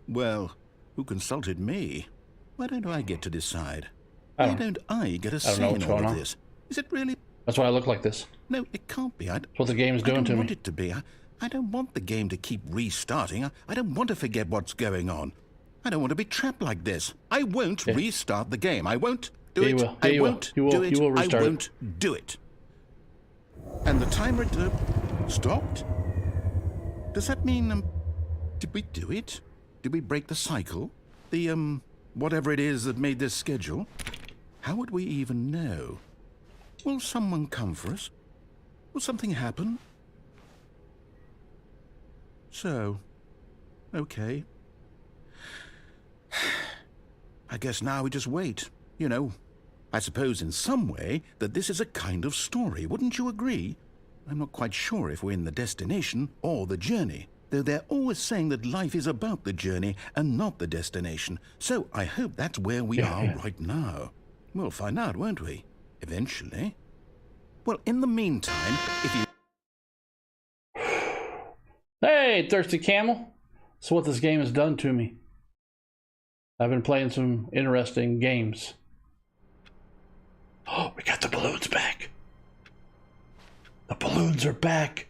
Well, who consulted me? Why don't I get to decide? Why don't I get a say in all of this? Is it really? That's why I look like this. No, it can't be. That's what the game's doing to me. I don't want it to be. I don't want the game to keep restarting. I don't want to forget what's going on. I don't want to be trapped like this. I won't restart the game. I won't do it. I won't do it. I won't do it. And the timer stopped? Does that mean, did we do it? Did we break the cycle? The, whatever it is that made this schedule? How would we even know? Will someone come for us? Will something happen? So, okay. I guess now we just wait, you know. I suppose in some way that this is a kind of story, wouldn't you agree? I'm not quite sure if we're in the destination or the journey, though they're always saying that life is about the journey and not the destination. So I hope that's where we are right now. We'll find out, won't we? Eventually. Well, in the meantime, if you... Hey, Thirsty Camel. That's what this game has done to me. I've been playing some interesting games. Oh, we got the balloons back. The balloons are back.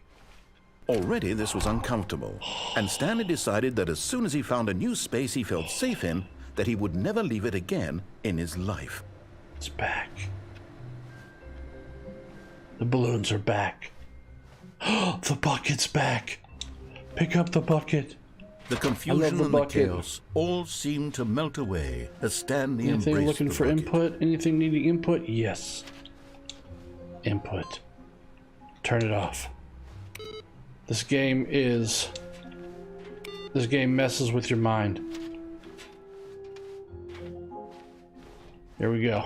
Already this was uncomfortable, and Stanley decided that as soon as he found a new space he felt safe in, that he would never leave it again in his life. It's back. The balloons are back. The bucket's back. Pick up the bucket. The confusion and the chaos all seemed to melt away as Stanley embraced the bucket. Anything looking for input? Anything needing input? Yes. Input. Turn it off. This game messes with your mind. Here we go.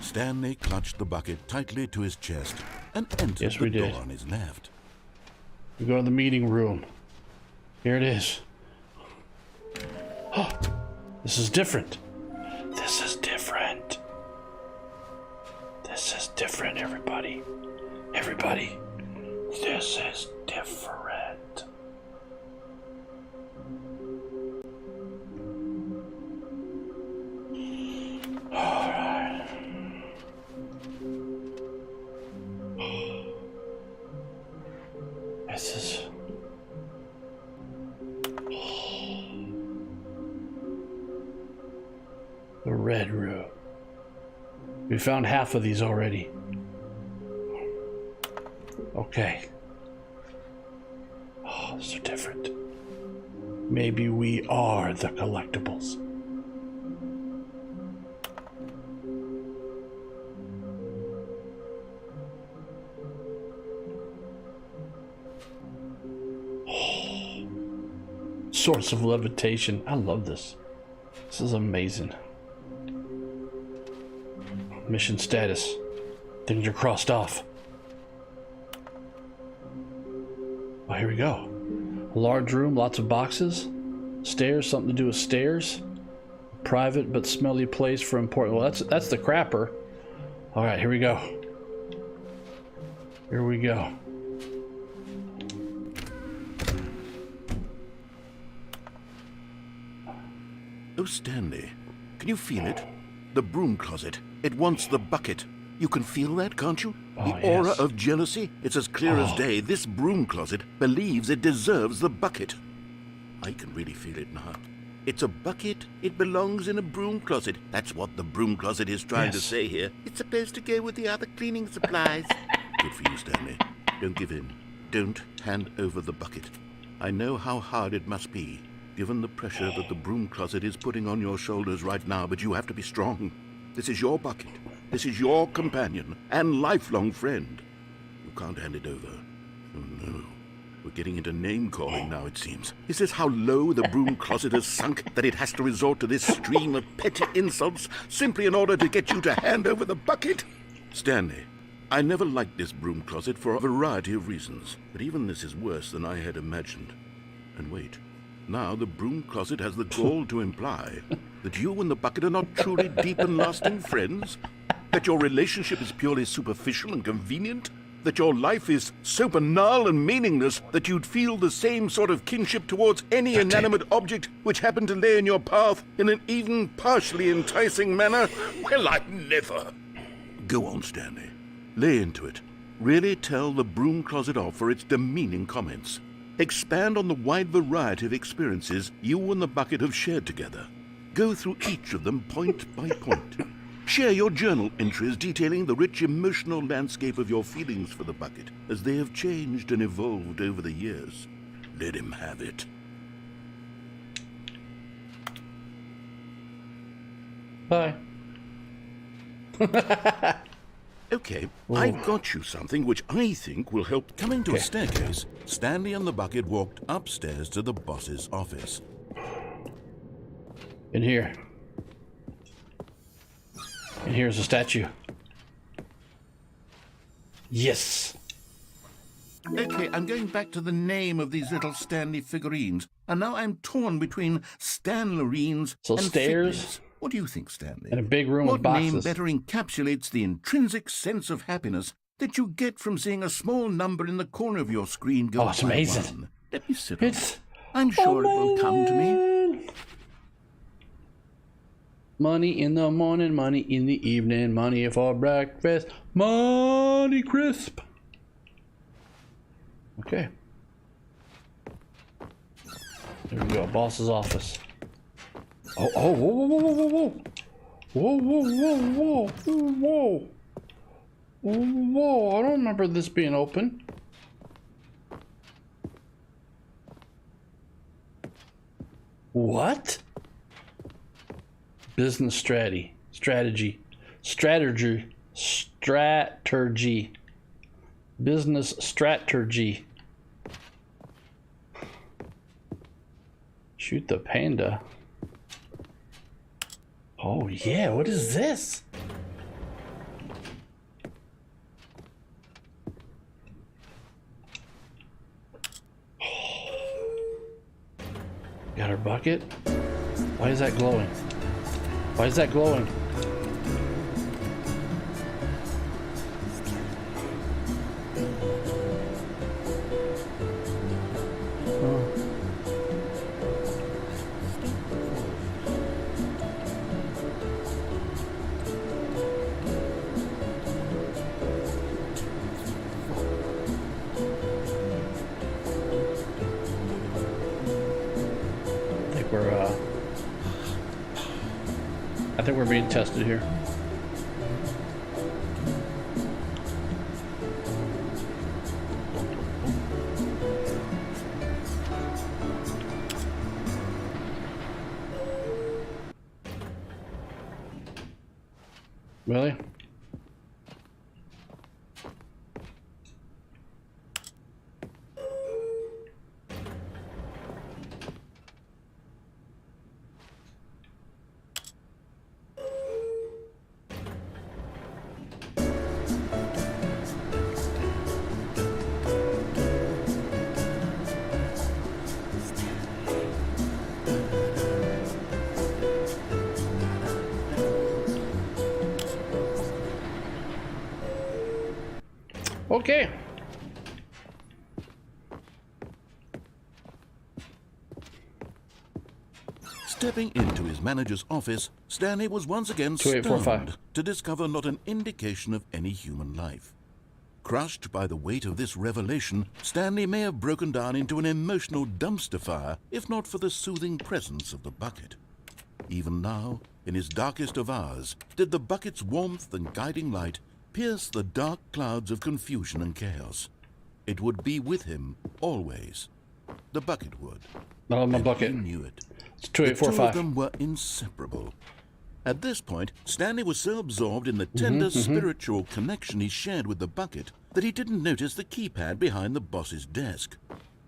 Stanley clutched the bucket tightly to his chest and entered the door on his left. We go to the meeting room. Here it is. Oh, this is different. This is different. This is different, everybody. Everybody. This is different. Alright. This is... the red room. We found half of these already. Okay. Oh, these are different. Maybe we are the collectibles. Source of levitation. I love this. This is amazing. Mission status. Things are crossed off. Oh, here we go. A large room, lots of boxes. Stairs, something to do with stairs. Private but smelly place for important. Well, that's the crapper. All right, here we go. Here we go. Oh, Stanley, can you feel it? The broom closet. It wants the bucket. You can feel that, can't you? Oh, The aura yes. of jealousy. It's as clear as day. This broom closet believes it deserves the bucket. I can really feel it now. It's a bucket. It belongs in a broom closet. That's what the broom closet is trying to Yes. say here. It's supposed to go with the other cleaning supplies. Good for you, Stanley. Don't give in. Don't hand over the bucket. I know how hard it must be, given the pressure that the broom closet is putting on your shoulders right now, but you have to be strong. This is your bucket. This is your companion and lifelong friend. You can't hand it over. Oh, no. We're getting into name-calling now, it seems. Is this how low the broom closet has sunk, that it has to resort to this stream of petty insults simply in order to get you to hand over the bucket? Stanley, I never liked this broom closet for a variety of reasons, but even this is worse than I had imagined. And wait, now the broom closet has the gall to imply that you and the bucket are not truly deep and lasting friends? That your relationship is purely superficial and convenient? That your life is so banal and meaningless that you'd feel the same sort of kinship towards any inanimate object which happened to lay in your path in an even partially enticing manner? Well, I never. Go on, Stanley. Lay into it. Really tell the broom closet off for its demeaning comments. Expand on the wide variety of experiences you and the bucket have shared together. Go through each of them point by point. Share your journal entries detailing the rich emotional landscape of your feelings for the bucket as they have changed and evolved over the years. Let him have it. Bye. Okay, I've got you something which I think will help. Coming to a staircase, Stanley and the bucket walked upstairs to the boss's office. In here. And here's a statue. Yes. Okay, I'm going back to the name of these little Stanley figurines, and now I'm torn between Stanlerines So and stairs? Figlins. What do you think, Stanley? And a big room What with boxes. name better encapsulates the intrinsic sense of happiness that you get from seeing a small number in the corner of your screen go Oh, it's by amazing. one? Let me sit on It's it. I'm sure it will come to me. amazing. Money in the morning, money in the evening, money for breakfast, money crisp. Okay. There we go, boss's office. Oh, whoa, whoa, whoa, whoa, whoa. Whoa, whoa, whoa, whoa, whoa, whoa. Whoa, I don't remember this being open. What? Business strategy. Business strategy. Shoot the panda. Oh yeah, what is this? Got our bucket. Why is that glowing? Why is that glowing? think we're being tested here. Really? Okay. Stepping into his manager's office, Stanley was once again 2845. stunned to discover not an indication of any human life. Crushed by the weight of this revelation, Stanley may have broken down into an emotional dumpster fire if not for the soothing presence of the bucket. Even now, in his darkest of hours, did the bucket's warmth and guiding light pierce the dark clouds of confusion and chaos. It would be with him always. The bucket would. Not on my And bucket. he knew it. It's The two of 2845. them were inseparable. At this point, Stanley was so absorbed in the tender spiritual connection he shared with the bucket that he didn't notice the keypad behind the boss's desk.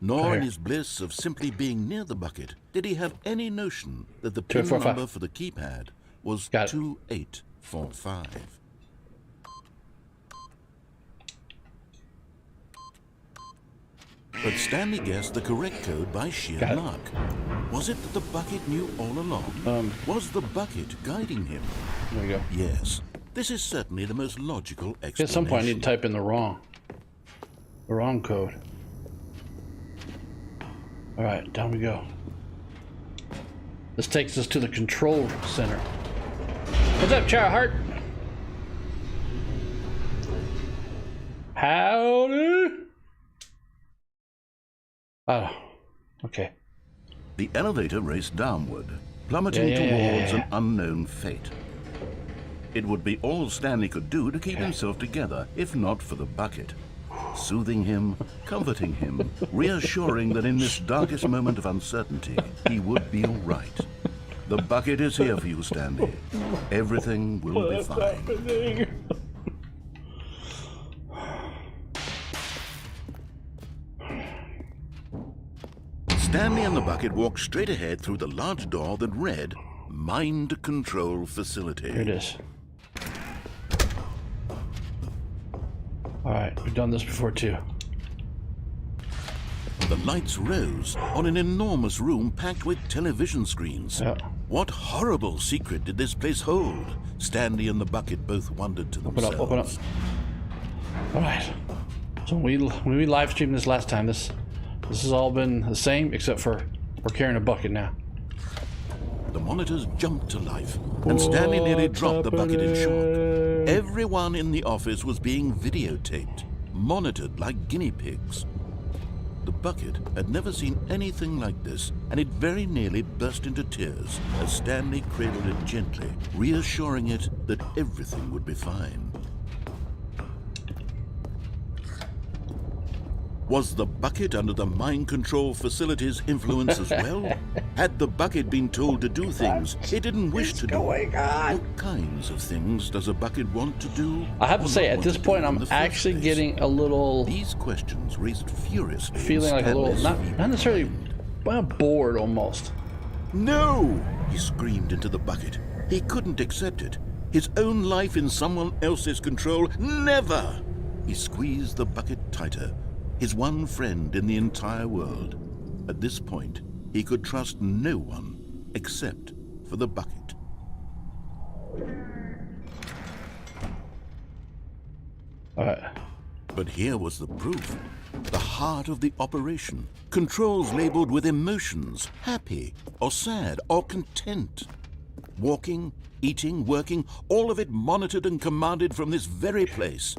Nor in Here. his bliss of simply being near the bucket did he have any notion that the pin 2845. number for the keypad was Got it. 2845. But Stanley guessed the correct code by sheer Got it. luck. Was it that the bucket knew all along? Was the bucket guiding him? There we go. Yes. This is certainly the most logical explanation. At some point, I need to type in the wrong code. All right, down we go. This takes us to the control center. What's up, Charhart? Howdy. Oh, okay. The elevator raced downward, plummeting Yeah. towards an unknown fate. It would be all Stanley could do to keep himself together, if not for the bucket. Soothing him, comforting him, reassuring that in this darkest moment of uncertainty, he would be all right. The bucket is here for you, Stanley. Everything will be fine. Stanley and the bucket walked straight ahead through the large door that read, Mind Control Facility. Here it is. All right, we've done this before too. The lights rose on an enormous room packed with television screens. Yeah. What horrible secret did this place hold? Stanley and the bucket both wondered to Open themselves. up, open up. All right. So when we live streamed this last time, this has all been the same except for we're carrying a bucket now. The monitors jumped to life, and Stanley nearly dropped the bucket in shock. Everyone in the office was being videotaped, monitored like guinea pigs. The bucket had never seen anything like this, and it very nearly burst into tears as Stanley cradled it gently, reassuring it that everything would be fine. Was the bucket under the mind control facility's influence as well? Had the bucket been told to do things it didn't wish to do? What kinds of things does a bucket want to do? I have to or say, not at want this to do point, in I'm the first actually place? getting a little These questions raised furiously. in feeling like a little Stanley's not necessarily mind. well, bored almost. No! He screamed into the bucket. He couldn't accept it. His own life in someone else's control? Never! He squeezed the bucket tighter. His one friend in the entire world. At this point, he could trust no one except for the bucket. All right. But here was the proof. The heart of the operation. Controls labeled with emotions, happy or sad or content. Walking, eating, working, all of it monitored and commanded from this very place.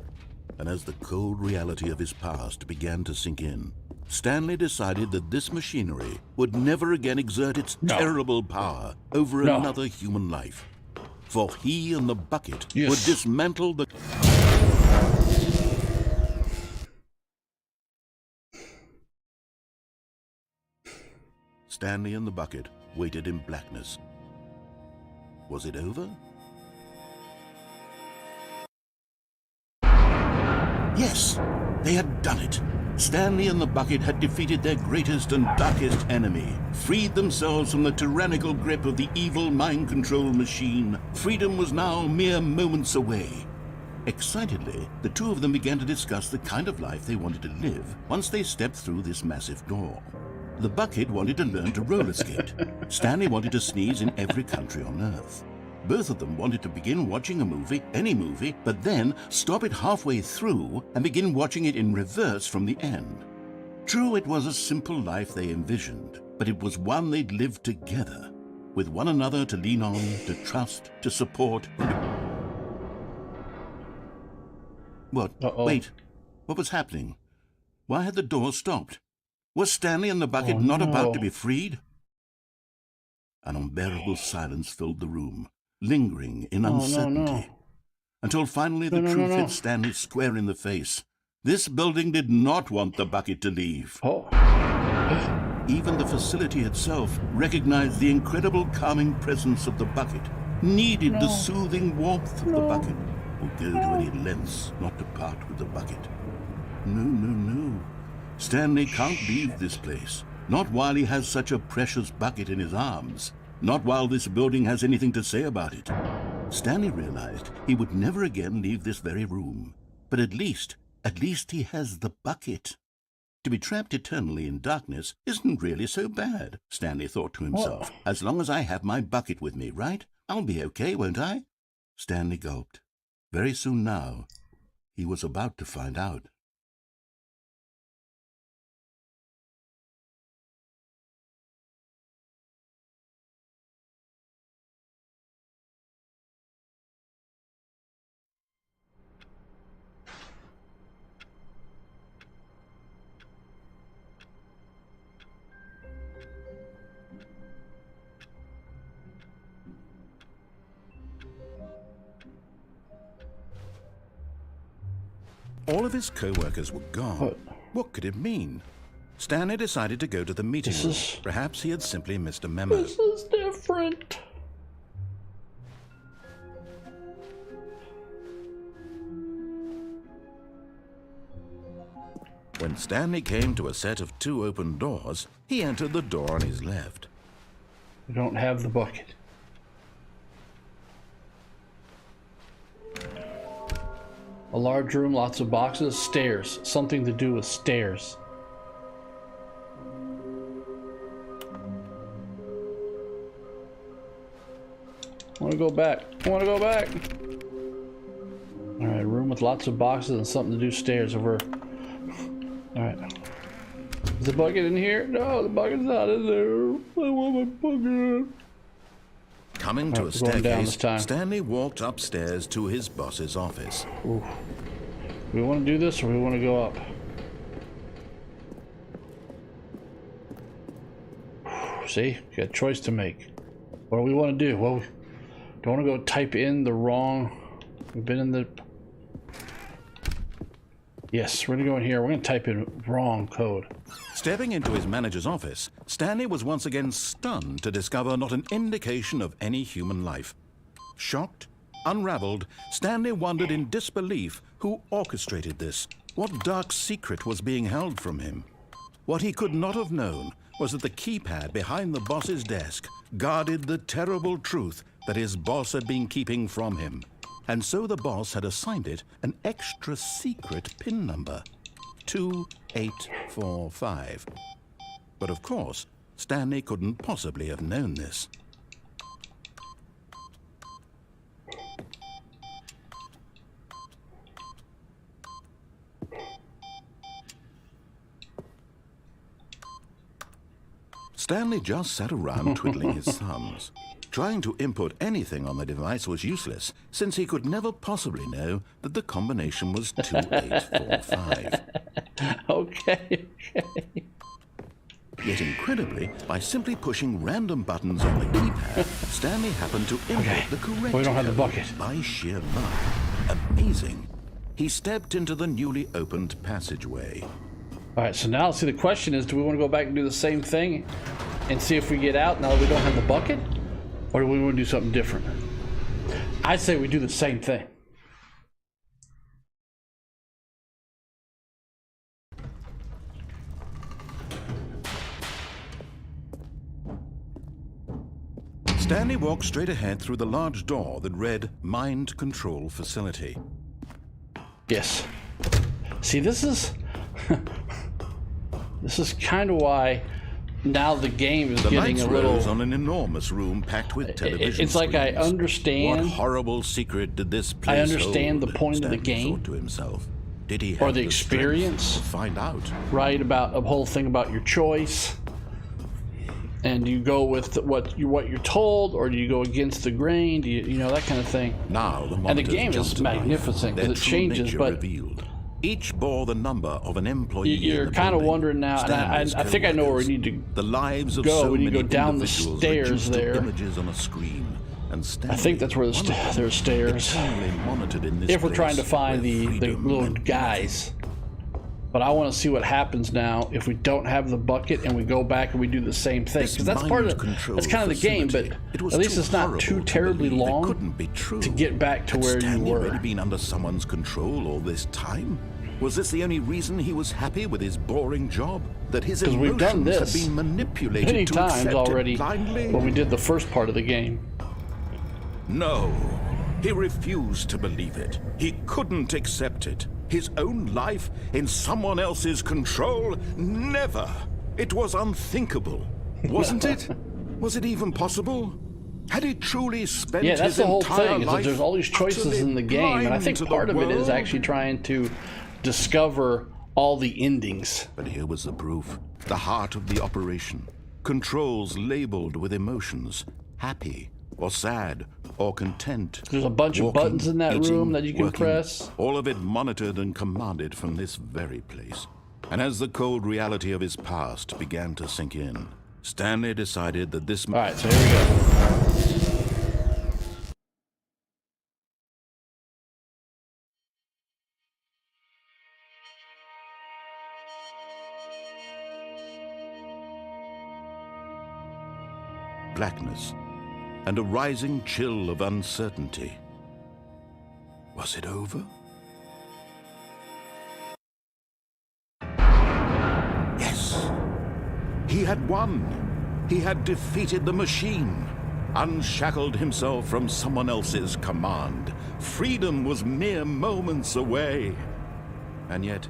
And as the cold reality of his past began to sink in, Stanley decided that this machinery would never again exert its terrible power over No. another human life. for he and the bucket Yes. would dismantle the... Stanley and the bucket waited in blackness. Was it over? Yes, they had done it. Stanley and the bucket had defeated their greatest and darkest enemy, freed themselves from the tyrannical grip of the evil mind control machine. Freedom was now mere moments away. Excitedly, the two of them began to discuss the kind of life they wanted to live once they stepped through this massive door. The bucket wanted to learn to roller skate. Stanley wanted to sneeze in every country on Earth. Both of them wanted to begin watching a movie, any movie, but then stop it halfway through and begin watching it in reverse from the end. True, it was a simple life they envisioned, but it was one they'd lived together, with one another to lean on, to trust, to support. What? Uh-oh. Wait, what was happening? Why had the door stopped? Was Stanley and the bucket Oh, not no. about to be freed? An unbearable silence filled the room, lingering in Oh, no, uncertainty, no. until finally the No, no, truth no, no. hit Stanley square in the face. This building did not want the bucket to leave. Oh. Even the facility itself recognized the incredible calming presence of the bucket, needed the soothing warmth of the bucket, would go to any lengths not to part with the bucket. No, no, no. Stanley can't leave this place. Not while he has such a precious bucket in his arms. Not while this building has anything to say about it. Stanley realized he would never again leave this very room. But at least he has the bucket. To be trapped eternally in darkness isn't really so bad, Stanley thought to himself. As long as I have my bucket with me, right? I'll be okay, won't I? Stanley gulped. Very soon now, he was about to find out. All of his co-workers were gone. What? What could it mean? Stanley decided to go to the meeting This room. is- Perhaps he had simply missed a memo. This is different. When Stanley came to a set of 2 open doors, he entered the door on his left. We don't have the bucket. A large room, lots of boxes, stairs. Something to do with stairs. I want to go back. I want to go back. All right, a room with lots of boxes and something to do stairs over. All right. Is the bucket in here? No, the bucket's not in there. I want my bucket. Coming to a Alright, we're going down staircase, this time. Stanley walked upstairs to his boss's office. Ooh. We want to do this or we want to go up? See, we got a choice to make. What do we want to do? Well, we don't want to go type in the wrong. We've been in the. Yes, we're going to go in here. We're going to type in wrong code. Stepping into his manager's office, Stanley was once again stunned to discover not an indication of any human life. Shocked, unraveled, Stanley wondered in disbelief who orchestrated this. What dark secret was being held from him? What he could not have known was that the keypad behind the boss's desk guarded the terrible truth that his boss had been keeping from him. And so the boss had assigned it an extra secret PIN number, 2845. But of course, Stanley couldn't possibly have known this. Stanley just sat around twiddling his thumbs. Trying to input anything on the device was useless, since he could never possibly know that the combination was 2845. Okay. Yet incredibly, by simply pushing random buttons on the keypad, Stanley happened to input the correct We don't have the code bucket. by sheer luck. Amazing. He stepped into the newly opened passageway. All right, so now, see, the question is, do we want to go back and do the same thing and see if we get out now that we don't have the bucket? Or do we want to do something different? I say we do the same thing. Stanley walked straight ahead through the large door that read Mind Control Facility. Yes. See, this is this is kind of why now the game is The getting lights a little. rose on an enormous room packed with television It's like I screens. understand. What horrible secret did this place I understand hold? the point of the Stanley game. thought to himself. Did he Or have the strength experience. to find out? Right, about a whole thing about your choice, and you go with what you're told, or do you go against the grain? Do you know, that kind of thing? Now the And the monitors game jumped is to life, magnificent their because it true changes, nature but revealed. Each bore the number of an employee. you're in the kind of building. wondering now, and Stanley's I think I know where we co-workers. need to The lives of go. so We need to many go down the individuals stairs reduced to there. images on a screen. And Stanley, I think that's where one of them, there's stairs. eternally monitored in this if we're trying to place find where the freedom little meant guys. But I want to see what happens now if we don't have the bucket and we go back and we do the same thing. This Because that's part of mind-control that's kind of the game, but facility, it was at least too it's not horrible too to terribly believe. It long couldn't be true. to get back to Had where you Stanley were. really been under someone's control all this time? Was this the only reason he was happy with his boring job? That his 'Cause we've done emotions this had been manipulated many to times accept already it blindly? when we did the first part of the game. No, he refused to believe it. He couldn't accept it. His own life in someone else's control? Never. It was unthinkable. Wasn't it? Was it even possible? Had he truly spent Yeah, that's his the whole entire thing. Is that life there's all these choices utterly in the game, and I blind think to the part of it is world? actually trying to discover all the endings. But here was the proof. The heart of the operation. Controls labeled with emotions. Happy or sad or content. There's a bunch of Walking, buttons in that eating, room that you can working, press. All of it monitored and commanded from this very place. And as the cold reality of his past began to sink in, Stanley decided that this... All right, so here we go. blackness and a rising chill of uncertainty. Was it over? Yes. He had won. He had defeated the machine, unshackled himself from someone else's command. Freedom was mere moments away. And yet,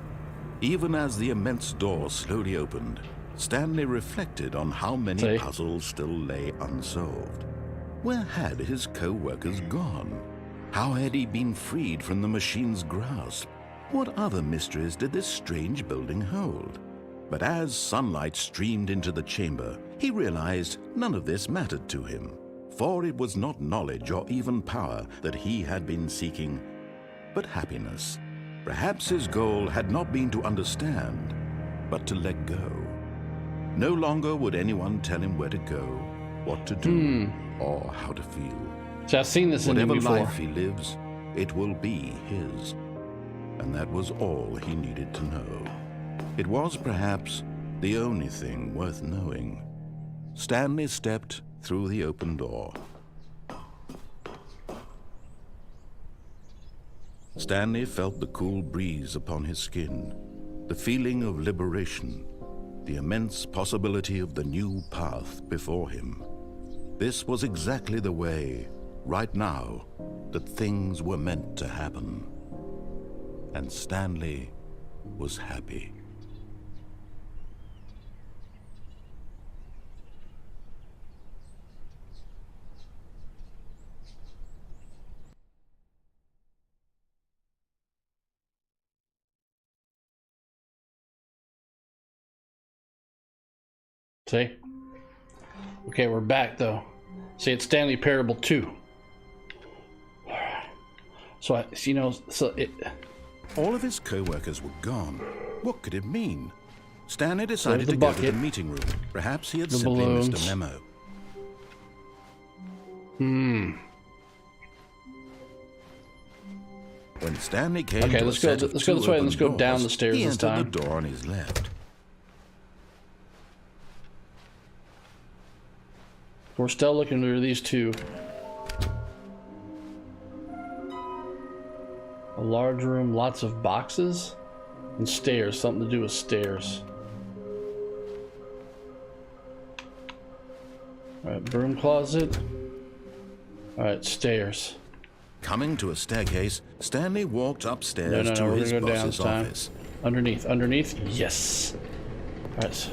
even as the immense door slowly opened, Stanley reflected on how many puzzles still lay unsolved. Where had his co-workers gone? How had he been freed from the machine's grasp? What other mysteries did this strange building hold? But as sunlight streamed into the chamber, he realized none of this mattered to him, for it was not knowledge or even power that he had been seeking, but happiness. Perhaps his goal had not been to understand, but to let go. No longer would anyone tell him where to go, what to do, or how to feel. So I've seen this in Whatever you before. life he lives, it will be his. And that was all he needed to know. It was perhaps the only thing worth knowing. Stanley stepped through the open door. Stanley felt the cool breeze upon his skin, the feeling of liberation, the immense possibility of the new path before him. This was exactly the way, right now, that things were meant to happen. And Stanley was happy. See? Okay, we're back though. See, it's Stanley Parable 2. So, All of his co-workers were gone. What could it mean? Stanley decided the to go to bucket. the meeting room. Perhaps he had The simply missed balloons. a memo. When Stanley came Okay, to let's a go. set of Let's go this two way and let's go open down doors, the stairs he this entered time. the door on his left. We're still looking through these two. A large room, lots of boxes, and stairs. Something to do with stairs. Alright, broom closet. Alright, stairs. Coming to a staircase, Stanley walked upstairs No, to we're his gonna go down boss's this time. office. Underneath. Yes. Alright.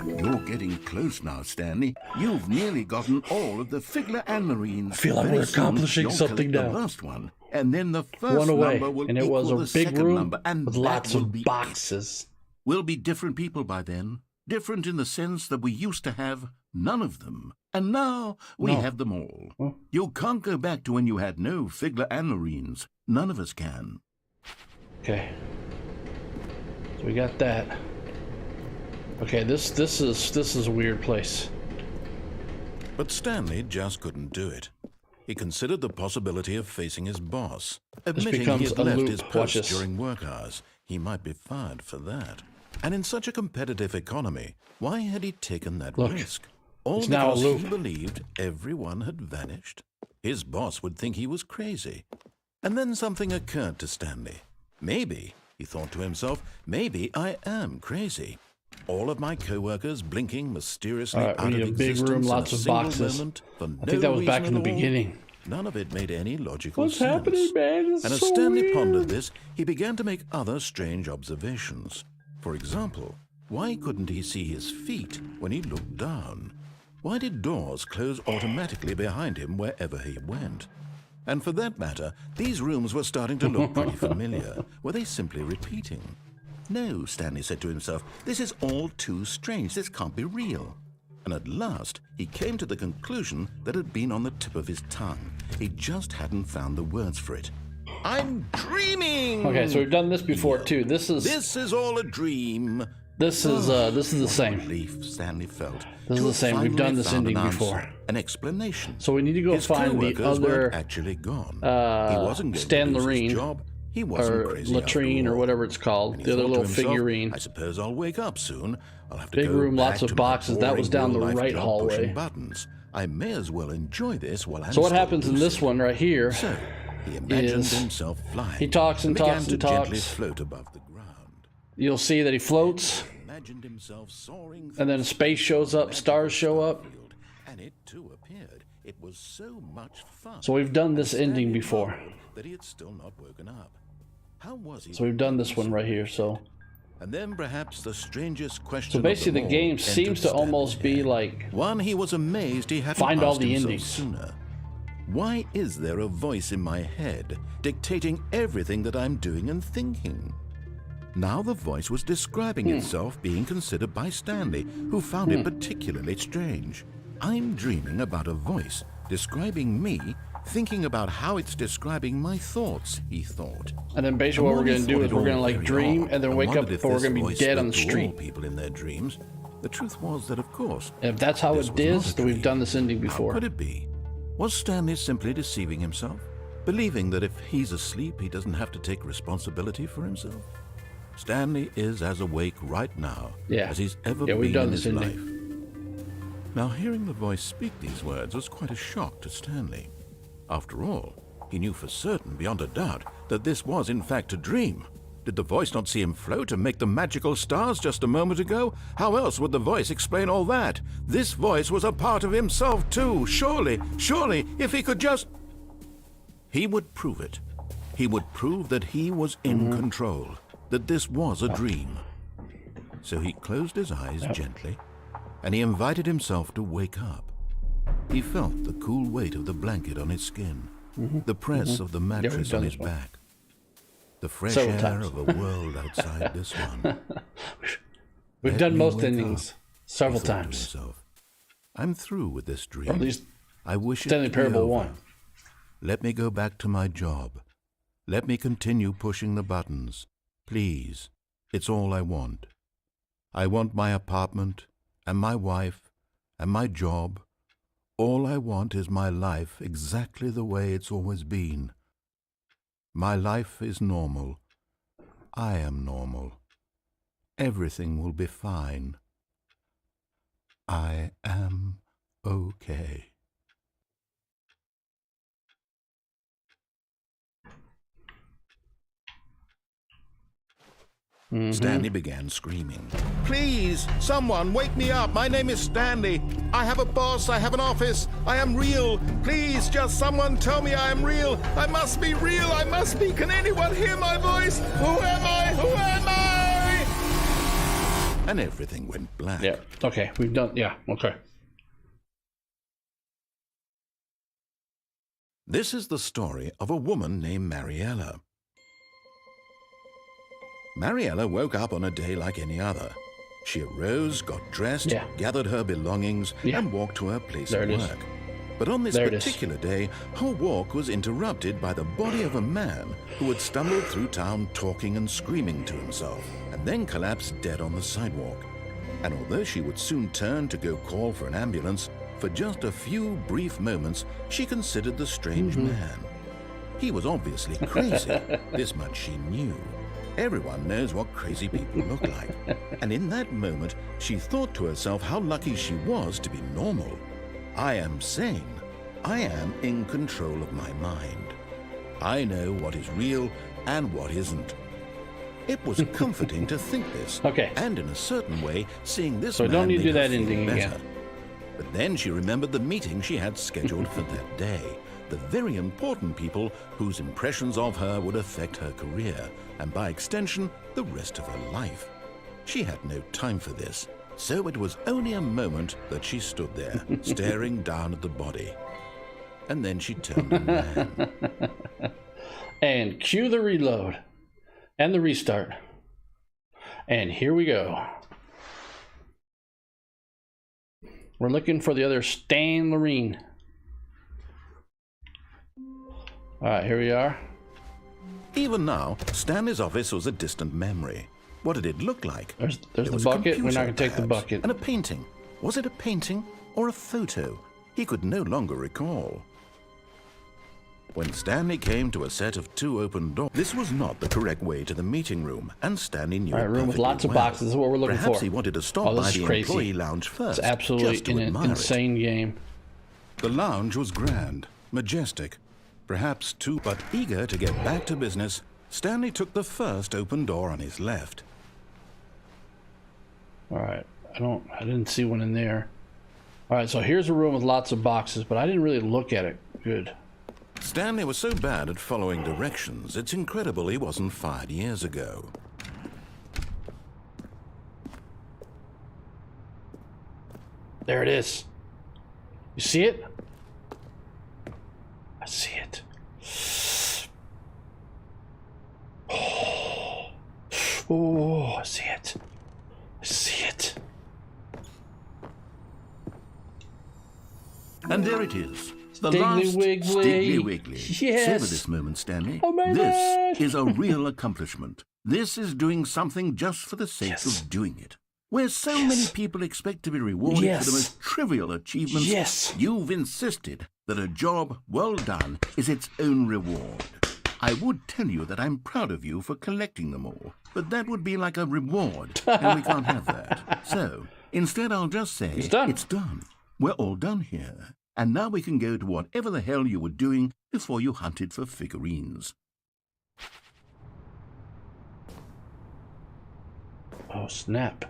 You're getting close now, Stanley. You've nearly gotten all of the Figler and Marines. I feel like Very we're soon, accomplishing you'll something collect now. The last one, and then the first One away, number will and it was equal a the big second room number, and with that lots will of be it. boxes. We'll be different people by then. Different in the sense that we used to have none of them. And now we No. have them all. Huh? You can't go back to when you had no Figler and Marines. None of us can. Okay. So we got that. Okay, this is a weird place. But Stanley just couldn't do it. He considered the possibility of facing his boss. Admitting he becomes had a left loop. his Watch post this. during work hours. He might be fired for that. And in such a competitive economy, why had he taken that Look, risk? All it's now a because loop. he believed everyone had vanished. His boss would think he was crazy. And then something occurred to Stanley. Maybe, he thought to himself, maybe I am crazy. All of my co-workers blinking mysteriously All right, we out need of a big existence room, in lots a of single boxes. moment for I no think that was back in reason the at all. beginning. None of it made any logical What's sense. happening, man? It's And as so Stanley weird. pondered this, he began to make other strange observations. For example, why couldn't he see his feet when he looked down? Why did doors close automatically behind him wherever he went? And for that matter, these rooms were starting to look pretty familiar. Were they simply repeating? No, Stanley said to himself, this is all too strange. This can't be real. And at last, he came to the conclusion that had been on the tip of his tongue. He just hadn't found the words for it. I'm dreaming! Okay, so we've done this before too. This is all a dream. the same. Relief Stanley felt. This is to the have same. We've finally done this found ending an answer, before. An explanation. So we need to go His find the co-workers weren't other actually gone. He wasn't going Stan to lose Loreen, his job. He wasn't or crazy latrine after or all. whatever it's called. And he The other thought to little himself, figurine. I suppose I'll wake up soon. I'll have to Big go room, back lots of to my boxes. That was boring down the real-life right job hallway. pushing buttons. I may as well enjoy this while I'm So what still happens in this lucid. one right here? So he imagined is himself flying. he talks and began talks to and gently talks. float above the ground. You'll see that he floats, Imagined himself soaring and then space shows up, stars show up. field, and it too appeared. It was so much fun. So we've done this Stanley ending before. marveled that he had still not woken up. How was he? So we've done this one right here. So And then perhaps the strangest question. so of basically them the all game entered seems to Stanley's almost be head. like One, he was amazed he hadn't Find all asked the himself endings. sooner. Why is there a voice in my head dictating everything that I'm doing and thinking? Now the voice was describing itself being considered by Stanley, who found it particularly strange. I'm dreaming about a voice describing me, thinking about how it's describing my thoughts, he thought. and then basically what we're gonna do is we're gonna like dream and then wake up and and we're gonna be dead on the street. People in their dreams. The truth was that, of course, And if that's how this it was not is, a then we've dream. done this ending How before. could it be? Was Stanley simply deceiving himself, believing that if he's asleep, he doesn't have to take responsibility for himself? Stanley is as awake right now Yeah. as he's ever Yeah, we've been done in this his ending. life. Now, hearing the voice speak these words was quite a shock to Stanley. After all, he knew for certain, beyond a doubt, that this was in fact a dream. Did the voice not see him float and make the magical stars just a moment ago? How else would the voice explain all that? This voice was a part of himself too. Surely, if he could just... He would prove it. He would prove that he was in control, that this was a dream. So he closed his eyes gently, and he invited himself to wake up. He felt the cool weight of the blanket on his skin, the press of the we've mattress done on this his one. back, the fresh Several air times. of a world outside this one. We've Let done me most wake endings up, several he thought to times. himself. I'm through with this dream. Or at least I wish it Stanley to be Parable over. 1. Let me go back to my job. Let me continue pushing the buttons. Please. It's all I want. I want my apartment and my wife and my job. All I want is my life exactly the way it's always been. My life is normal. I am normal. Everything will be fine. I am okay. Stanley began screaming. Please, someone, wake me up. My name is Stanley. I have a boss. I have an office. I am real. Please, just someone tell me I am real. I must be real. I must be. Can anyone hear my voice? Who am I? Who am I? And everything went black. Yeah. Okay. We've done. Yeah. Okay. This is the story of a woman named Mariella. Mariella woke up on a day like any other. She arose, got dressed, gathered her belongings, and walked to her place of work. But on this particular day, her walk was interrupted by the body of a man who had stumbled through town talking and screaming to himself, and then collapsed dead on the sidewalk. And although she would soon turn to go call for an ambulance, for just a few brief moments, she considered the strange man. He was obviously crazy. This much she knew. Everyone knows what crazy people look like. And in that moment, she thought to herself how lucky she was to be normal. I am sane. I am in control of my mind. I know what is real and what isn't. It was comforting to think this. Okay. And in a certain way, seeing this So man don't need to made do her that feel ending better. again. But then she remembered the meeting she had scheduled for that day. The very important people whose impressions of her would affect her career, and by extension, the rest of her life. She had no time for this, so it was only a moment that she stood there, staring down at the body. And then she turned and ran. And cue the reload. And the restart. And here we go. We're looking for the other Stanley. All right, here we are. Even now, Stanley's office was a distant memory. What did it look like? There's There the was a bucket. We're not computer, going to take the perhaps, bucket. And a painting. Was it a painting or a photo? He could no longer recall. When Stanley came to a set of 2 open doors, this was not the correct way to the meeting room, and Stanley knew All right, it room with perfectly lots of well. boxes. This is what we're looking Perhaps for. he wanted to stop Oh, this by is the crazy. employee lounge first, It's absolutely just to an admire insane game. it. The lounge was grand, majestic, perhaps too, but eager to get back to business, Stanley took the first open door on his left. All right, I didn't see one in there. All right, so here's a room with lots of boxes, but I didn't really look at it good. Stanley was so bad at following directions, it's incredible he wasn't fired years ago. There it is. You see it? I see it. Oh, I see it. I see it. And there it is. The Stiggly last Wiggly. Stiggly Wiggly. Yes. Savor this moment, Stanley. Amazing. This is a real accomplishment. This is doing something just for the sake Yes. of doing it. Where so many people expect to be rewarded Yes. for the most trivial achievements, Yes. you've insisted that a job well done is its own reward. I would tell you that I'm proud of you for collecting them all, but that would be like a reward, and we can't have that. So, instead I'll just say, It's done. It's done. We're all done here. And now we can go to whatever the hell you were doing before you hunted for figurines. Oh, snap.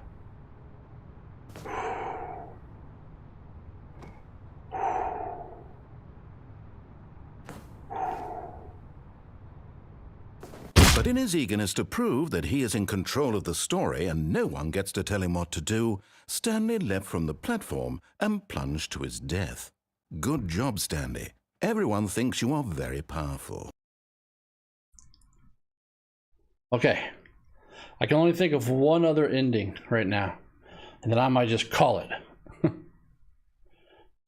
But in his eagerness to prove that he is in control of the story and no one gets to tell him what to do, Stanley leapt from the platform and plunged to his death. Good job, Stanley. Everyone thinks you are very powerful. Okay. I can only think of one other ending right now, and then I might just call it.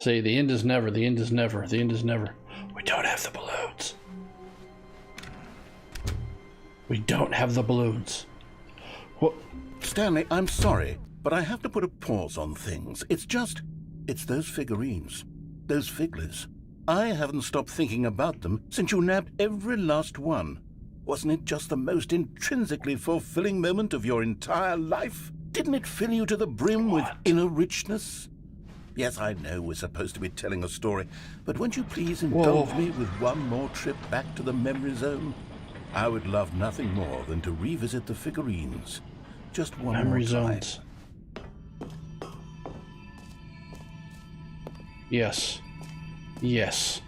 Say, the end is never, the end is never, the end is never. We don't have the balloons. We don't have the balloons. What? Stanley, I'm sorry. but I have to put a pause on things. It's those figurines, those figglers. I haven't stopped thinking about them since you nabbed every last one. Wasn't it just the most intrinsically fulfilling moment of your entire life? Didn't it fill you to the brim with inner richness? Yes, I know we're supposed to be telling a story, but won't you please indulge me with one more trip back to the memory zone? I would love nothing more than to revisit the figurines. Just one Memory more time. zones. Yes. Yes.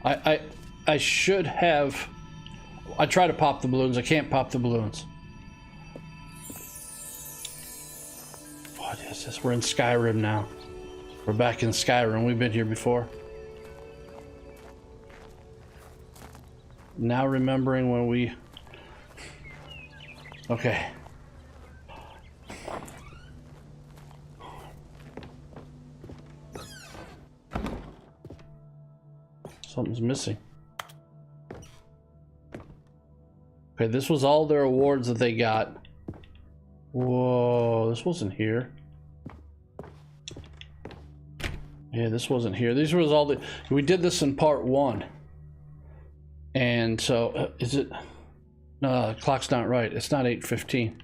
I should have... I try to pop the balloons. I can't pop the balloons. What is this? We're in Skyrim now. We're back in Skyrim. We've been here before. Now remembering when we... Okay. Something's missing. Okay, this was all their awards that they got. Whoa, this wasn't here. Yeah, this wasn't here. These was all the... We did this in part 1. And so, is it... No, the clock's not right. It's not 8:15.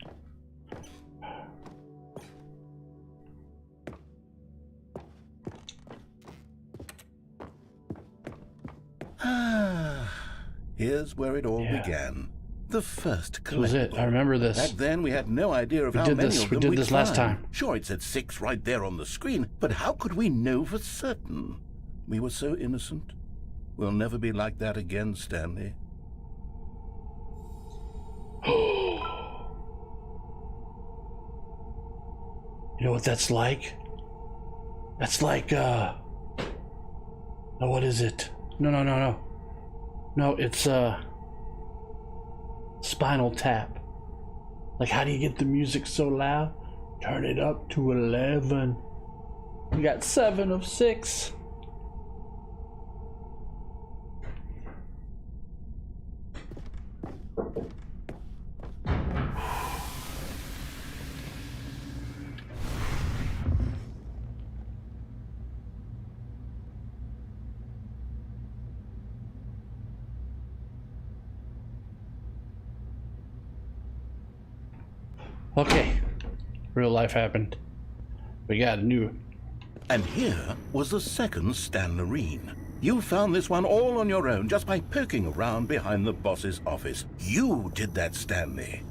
Here's where it all began. The first That was it. I remember this. Back then, we had no idea of how many of them we did this last time. Sure, it said 6 right there on the screen, but how could we know for certain? We were so innocent. We'll never be like that again, Stanley. You know what that's like? That's like, no, what is it? No. No, it's, Spinal Tap. Like, how do you get the music so loud? Turn it up to 11. We got 7 of 6. Okay, real life happened. We got a new... And here was the second Stanley. You found this one all on your own just by poking around behind the boss's office. You did that, Stanley.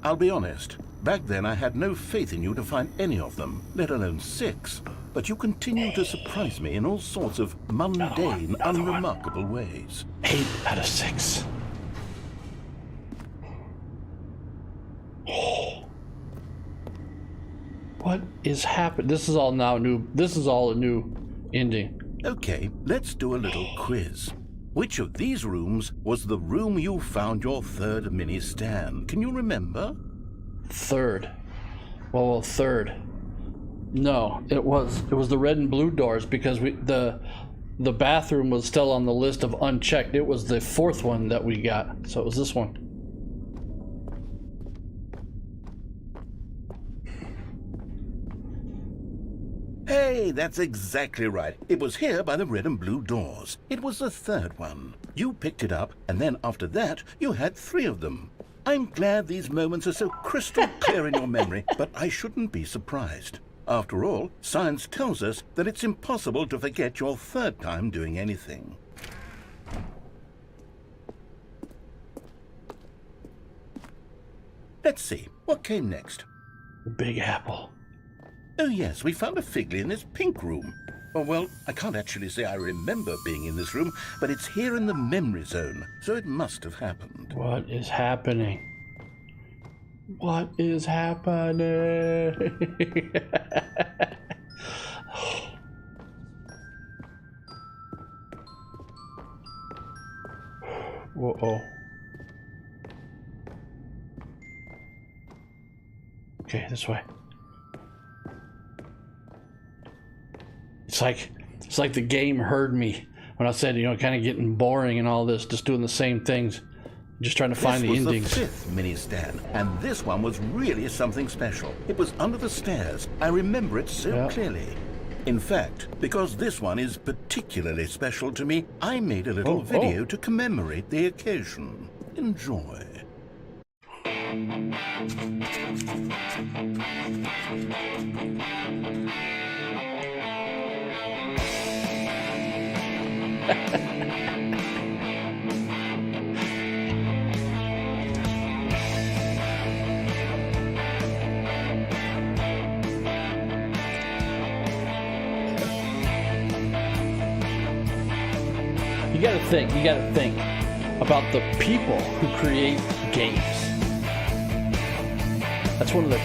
I'll be honest, back then I had no faith in you to find any of them, let alone 6. But you continue to surprise me in all sorts of mundane, unremarkable ways. 8 out of 6. What is happening? This is all now new. This is all a new ending. Okay, let's do a little quiz. Which of these rooms was the room you found your third mini stand? Can you remember? Third. Well, third. No, it was the red and blue doors because the bathroom was still on the list of unchecked. It was the 4th one that we got. So it was this one. Hey, that's exactly right. It was here by the red and blue doors. It was the 3rd one. You picked it up, and then after that, you had 3 of them. I'm glad these moments are so crystal clear in your memory, but I shouldn't be surprised. After all, science tells us that it's impossible to forget your 3rd time doing anything. Let's see, what came next? The Big Apple. Oh yes, we found a Figley in this pink room. Oh, well, I can't actually say I remember being in this room, but it's here in the memory zone, so it must have happened. What is happening? What is happening? Whoa. Okay, this way. It's like the game heard me when I said, you know, kind of getting boring and all this, just doing the same things. Just trying to find the This was endings. the 5th mini Stan, and this one was really something special. It was under the stairs. I remember it so clearly. In fact, because this one is particularly special to me, I made a little video to commemorate the occasion. Enjoy. You gotta think about the people who create games. That's one of the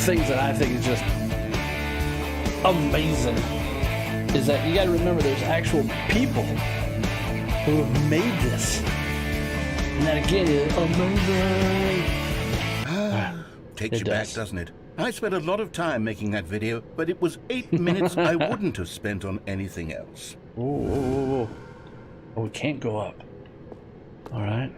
things that I think is just amazing, is that you gotta remember there's actual people who have made this. And that again is amazing. Takes you back, doesn't it? I spent a lot of time making that video, but it was 8 minutes I wouldn't have spent on anything else. Oh, we can't go up. All right.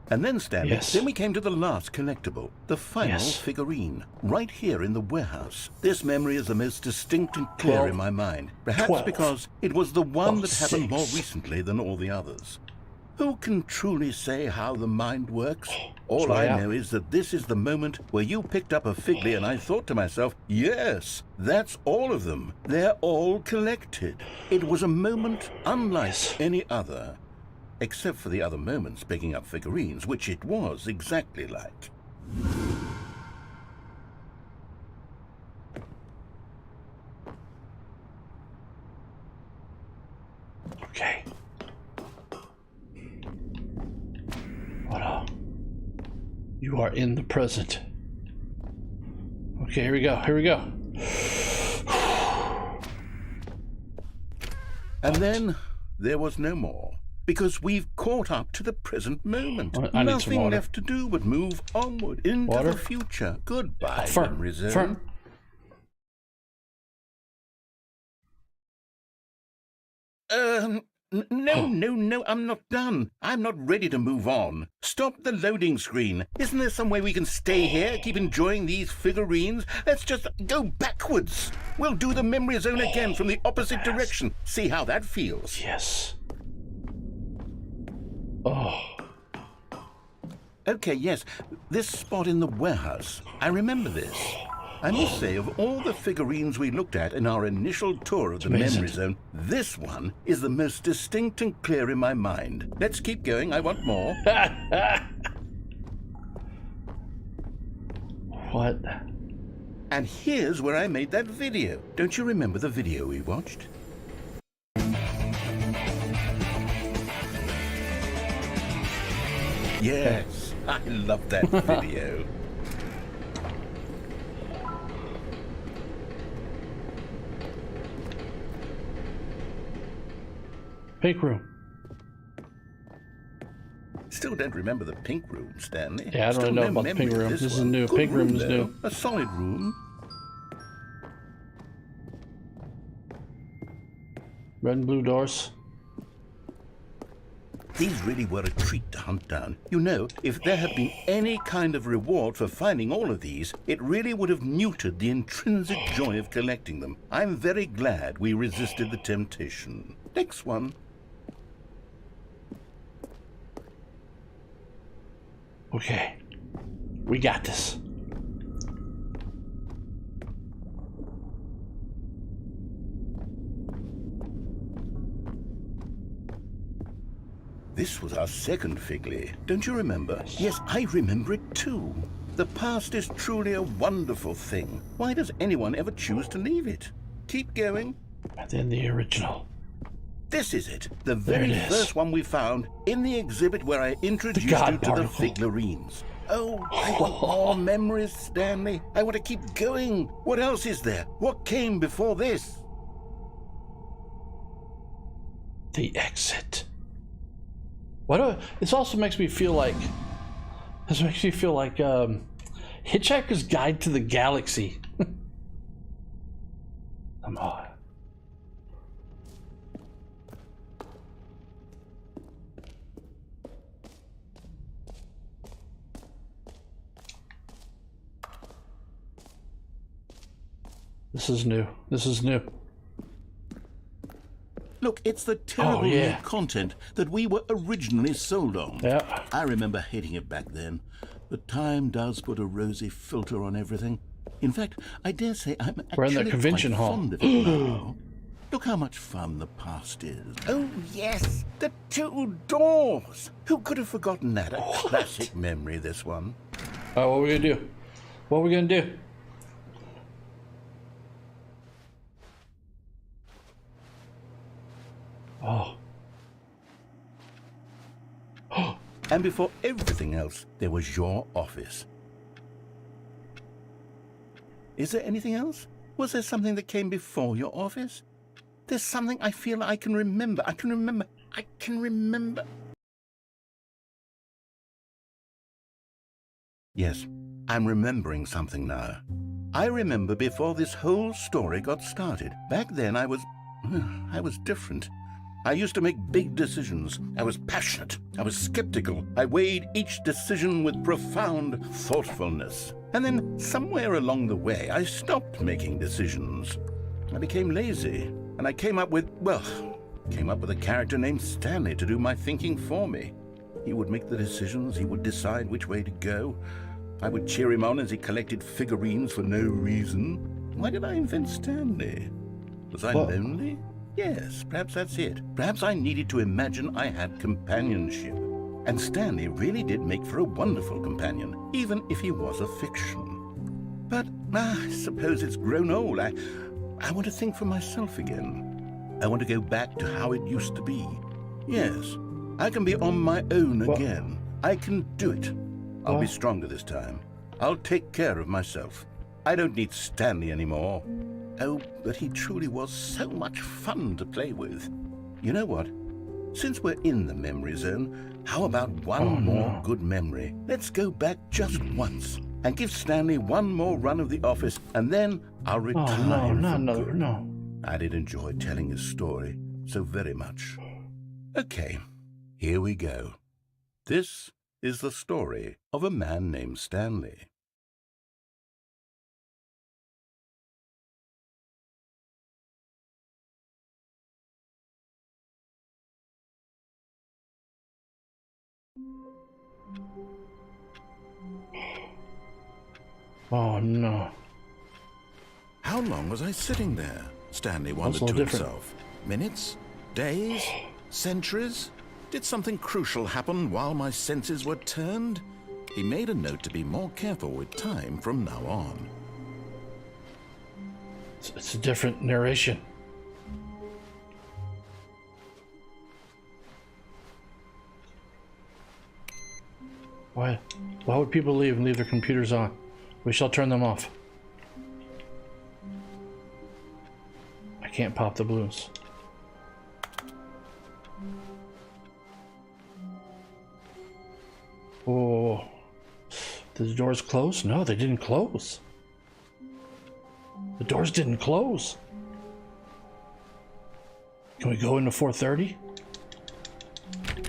And then, Stanley, Yes. then we came to the last collectible, the final Yes. figurine, right here in the warehouse. This memory is the most distinct and clear 12, in my mind, perhaps 12, because it was the one that happened more 6. recently than all the others. Who can truly say how the mind works? All Try I out. know is that this is the moment where you picked up a Figley and I thought to myself, yes, that's all of them. They're all collected. It was a moment unlike Yes. any other. Except for the other moments picking up figurines, which it was exactly like. Okay. Voilà. You are in the present. Okay, here we go. Here we go. And then there was no more, because we've caught up to the present moment. I need some Nothing water. left to do but move onward into Water? the future. Goodbye, Fern. memory zone. Fern. No, I'm not done. I'm not ready to move on. Stop the loading screen. Isn't there some way we can stay here, keep enjoying these figurines? Let's just go backwards. We'll do the memory zone again from the opposite direction. See how that feels. Yes. Oh. Okay, yes, this spot in the warehouse. I remember this. I must say, of all the figurines we looked at in our initial tour of the amazing. memory zone, this one is the most distinct and clear in my mind. Let's keep going. I want more. What? And here's where I made that video. Don't you remember the video we watched? Yes, I love that video. Pink room. Still don't remember the pink room, Stanley. Yeah, I don't Still know no about the pink memory of room. This is one. new. Good Pink room is though. new. A solid room. Red and blue doors. These really were a treat to hunt down. You know, if there had been any kind of reward for finding all of these, it really would have neutered the intrinsic joy of collecting them. I'm very glad we resisted the temptation. Next one. Okay. We got this. This was our second Figley. Don't you remember? Yes, I remember it too. The past is truly a wonderful thing. Why does anyone ever choose to leave it? Keep going. And then the original. This is it. The There very it is. first one we found in the exhibit where I introduced God you to particle. the figurines. Oh, I want more memories, Stanley. I want to keep going. What else is there? What came before this? The exit. This also makes me feel like... This makes me feel like Hitchhiker's Guide to the Galaxy. Come on. This is new. This is new. Look, it's the terrible new content that we were originally sold on. Yeah. I remember hating it back then, but time does put a rosy filter on everything. In fact, I dare say I'm We're in the actually convention quite hall. fond of it now. Look how much fun the past is. Oh, yes, the 2 doors. Who could have forgotten that? A classic memory, this one. What are we gonna do? What are we gonna do? Oh. And before everything else, there was your office. Is there anything else? Was there something that came before your office? There's something I feel I can remember. I can remember. Yes, I'm remembering something now. I remember before this whole story got started. Back then I was different. I used to make big decisions. I was passionate. I was skeptical. I weighed each decision with profound thoughtfulness. And then somewhere along the way, I stopped making decisions. I became lazy. And I came up with a character named Stanley to do my thinking for me. He would make the decisions. He would decide which way to go. I would cheer him on as he collected figurines for no reason. Why did I invent Stanley? Was I lonely? Yes, perhaps that's it. Perhaps I needed to imagine I had companionship. And Stanley really did make for a wonderful companion, even if he was a fiction. But I suppose it's grown old. I want to think for myself again. I want to go back to how it used to be. Yes, I can be on my own again. I can do it. I'll be stronger this time. I'll take care of myself. I don't need Stanley anymore. Oh, but he truly was so much fun to play with. You know what? Since we're in the memory zone, how about one more good memory? Let's go back just once and give Stanley one more run of the office, and then I'll retire. No. I did enjoy telling his story so very much. Okay, here we go. This is the story of a man named Stanley. Oh no. How long was I sitting there? Stanley wondered to himself. Minutes? Days? Centuries? Did something crucial happen while my senses were turned? He made a note to be more careful with time from now on. It's a different narration. Why would people leave and leave their computers on? We shall turn them off. I can't pop the balloons. Oh, did the doors close? No, they didn't close. The doors didn't close. Can we go into 430?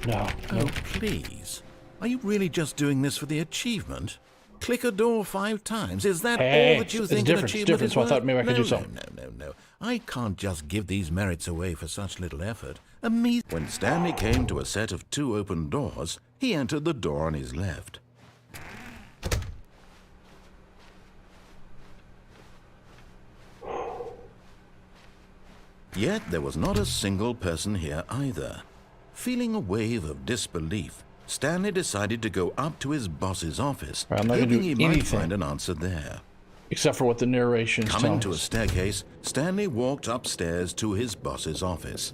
No. Oh, please. Are you really just doing this for the achievement? Click a door 5 times. Is that all that you think an achievement is worth? It's different, so I thought maybe I could do something. No. I can't just give these merits away for such little effort. When Stanley came to a set of 2 open doors, he entered the door on his left. Yet there was not a single person here either. Feeling a wave of disbelief, Stanley decided to go up to his boss's office, I'm not gonna hoping do he might anything. find an answer there. Except for what the narration is Coming telling to a us. staircase, Stanley walked upstairs to his boss's office.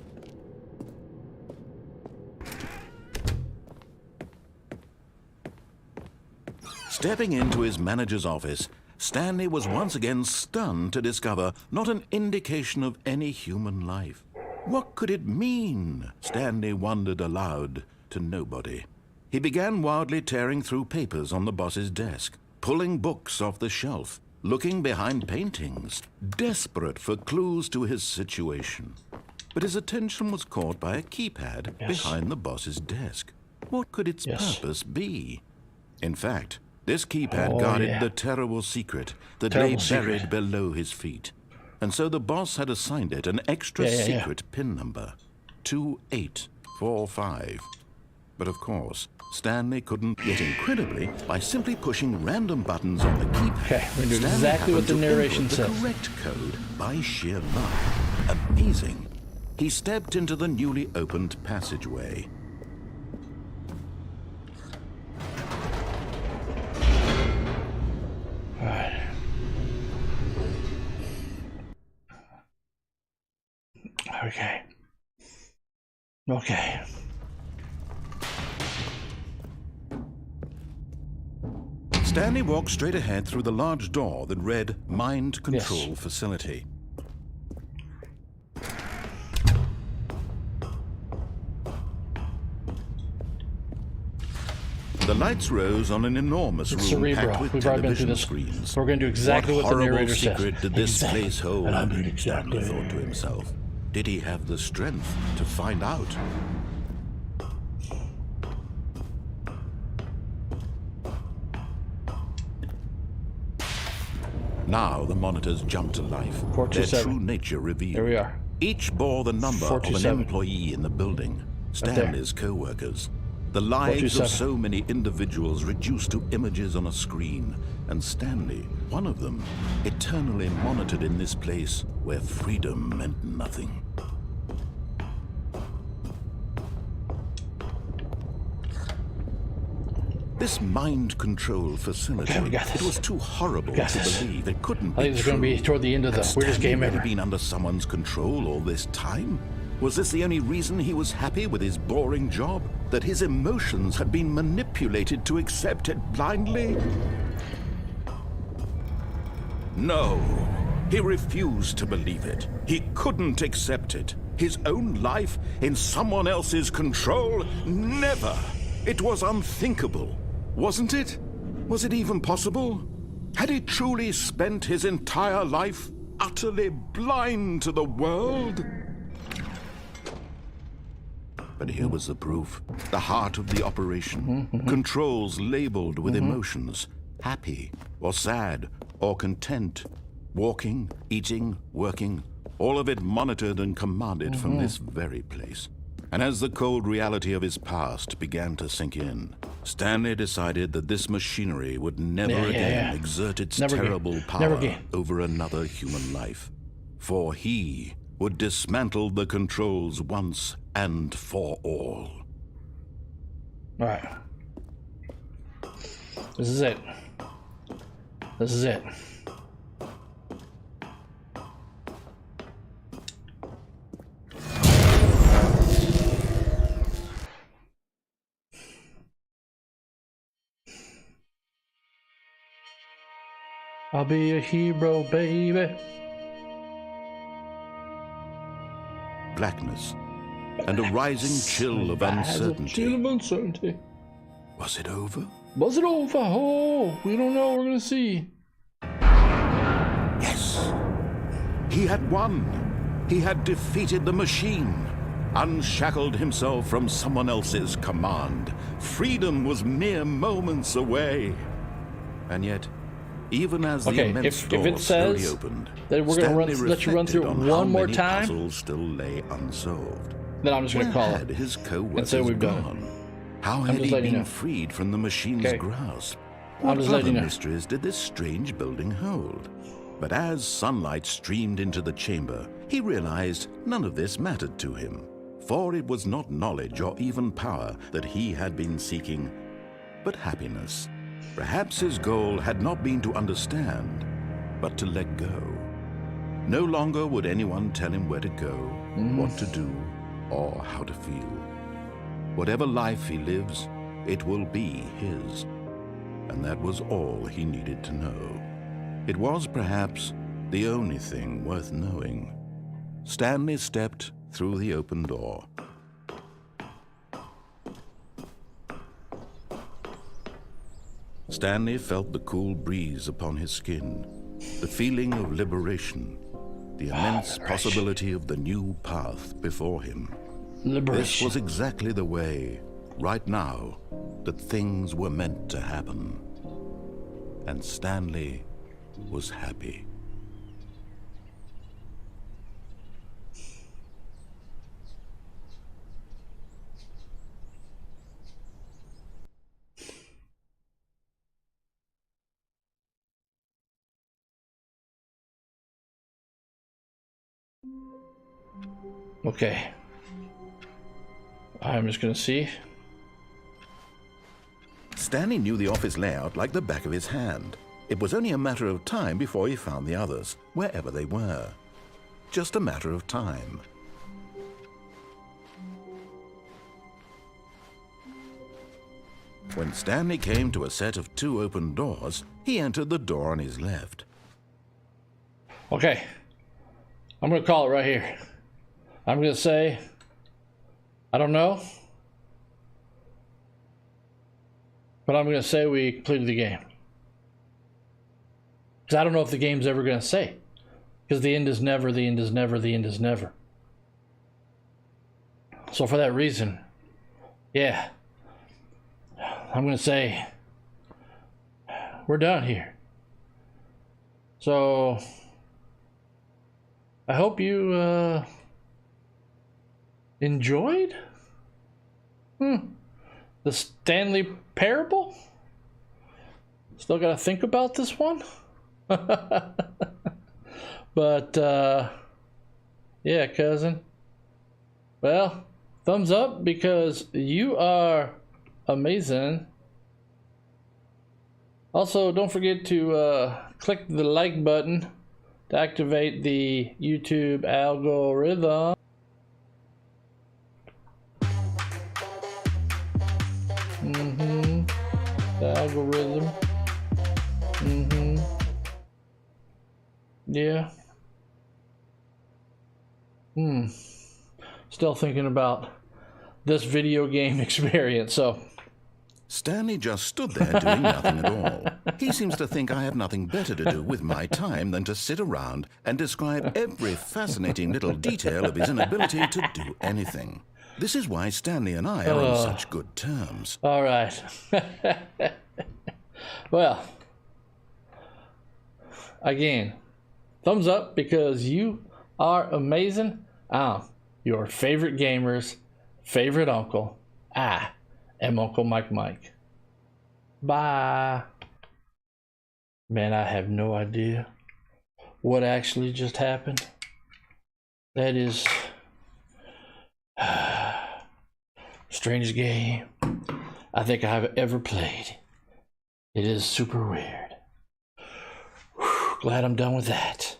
Stepping into his manager's office, Stanley was once again stunned to discover not an indication of any human life. What could it mean? Stanley wondered aloud to nobody. He began wildly tearing through papers on the boss's desk, pulling books off the shelf, looking behind paintings, desperate for clues to his situation. But his attention was caught by a keypad behind the boss's desk. What could its purpose be? In fact, this keypad guarded the terrible secret that lay buried below his feet. And so the boss had assigned it an extra secret PIN number, 2845. But of course, Stanley couldn't, yet incredibly, by simply pushing random buttons on the keypad. Okay, we're going to do exactly what the narration says. The correct code by sheer luck. Amazing. He stepped into the newly opened passageway. All right. Okay. Okay. Stanley walked straight ahead through the large door that read Mind Control Facility. The lights rose on an enormous room packed with television screens. We're going to do exactly what the narrator says. What horrible secret did this place hold? And I mean exactly. Stanley thought to himself. Did he have the strength to find out? Now the monitors jumped to life. Their true nature revealed. Here we are. Each bore the number of an employee in the building, Stanley's co-workers. The lives of so many individuals reduced to images on a screen, and Stanley, one of them, eternally monitored in this place where freedom meant nothing. This mind control facility, it was too horrible to believe. It couldn't be I think it's going to be toward the end of the weirdest game ever. Had been under someone's control all this time? Was this the only reason he was happy with his boring job? That his emotions had been manipulated to accept it blindly? No, he refused to believe it. He couldn't accept it. His own life in someone else's control? Never! It was unthinkable. Wasn't it? Was it even possible? Had he truly spent his entire life utterly blind to the world? But here was the proof. The heart of the operation. Controls labeled with emotions. Happy, or sad, or content. Walking, eating, working. All of it monitored and commanded from this very place. And as the cold reality of his past began to sink in, Stanley decided that this machinery would never again exert its terrible power over another human life. For he would dismantle the controls once and for all. All right. This is it. This is it. I'll be a hero, baby. Blackness and a rising chill of uncertainty. Was it over? Was it over? Oh, we don't know. We're gonna see. Yes. He had won. He had defeated the machine. Unshackled himself from someone else's command. Freedom was mere moments away. And yet, even as the immense door slowly opened, that we're going to let you run through it one more time, puzzles still lay unsolved. Then I'm just going to call it. His co-workers and say we've done gone? How had he been freed from the machine's grasp? What other mysteries did this strange building hold? But as sunlight streamed into the chamber, he realized none of this mattered to him. For it was not knowledge or even power that he had been seeking, but happiness. Perhaps his goal had not been to understand, but to let go. No longer would anyone tell him where to go, what to do, or how to feel. Whatever life he lives, it will be his. And that was all he needed to know. It was perhaps the only thing worth knowing. Stanley stepped through the open door. Stanley felt the cool breeze upon his skin, the feeling of liberation, the immense possibility of the new path before him. This was exactly the way, right now, that things were meant to happen. And Stanley was happy. Okay. I'm just gonna see. Stanley knew the office layout like the back of his hand. It was only a matter of time before he found the others, wherever they were. Just a matter of time. When Stanley came to a set of 2 open doors, he entered the door on his left. Okay. I'm gonna call it right here. I'm gonna say, I don't know, but I'm gonna say we completed the game. Because I don't know if the game's ever gonna say. Because the end is never, the end is never, the end is never. So for that reason, yeah, I'm gonna say we're done here. So I hope you enjoyed the Stanley Parable. Still gotta think about this one. But yeah, cousin, well, thumbs up because you are amazing. Also, don't forget to click the like button to activate the YouTube algorithm. The algorithm. Yeah. Still thinking about this video game experience, so. Stanley just stood there doing nothing at all. He seems to think I have nothing better to do with my time than to sit around and describe every fascinating little detail of his inability to do anything. This is why Stanley and I are on such good terms. All right. Well, again, thumbs up because you are amazing. I'm your favorite gamer's favorite uncle. I am Uncle Mike. Bye. Man, I have no idea what actually just happened. That is strangest game I think I've ever played. It is super weird. Whew, glad I'm done with that.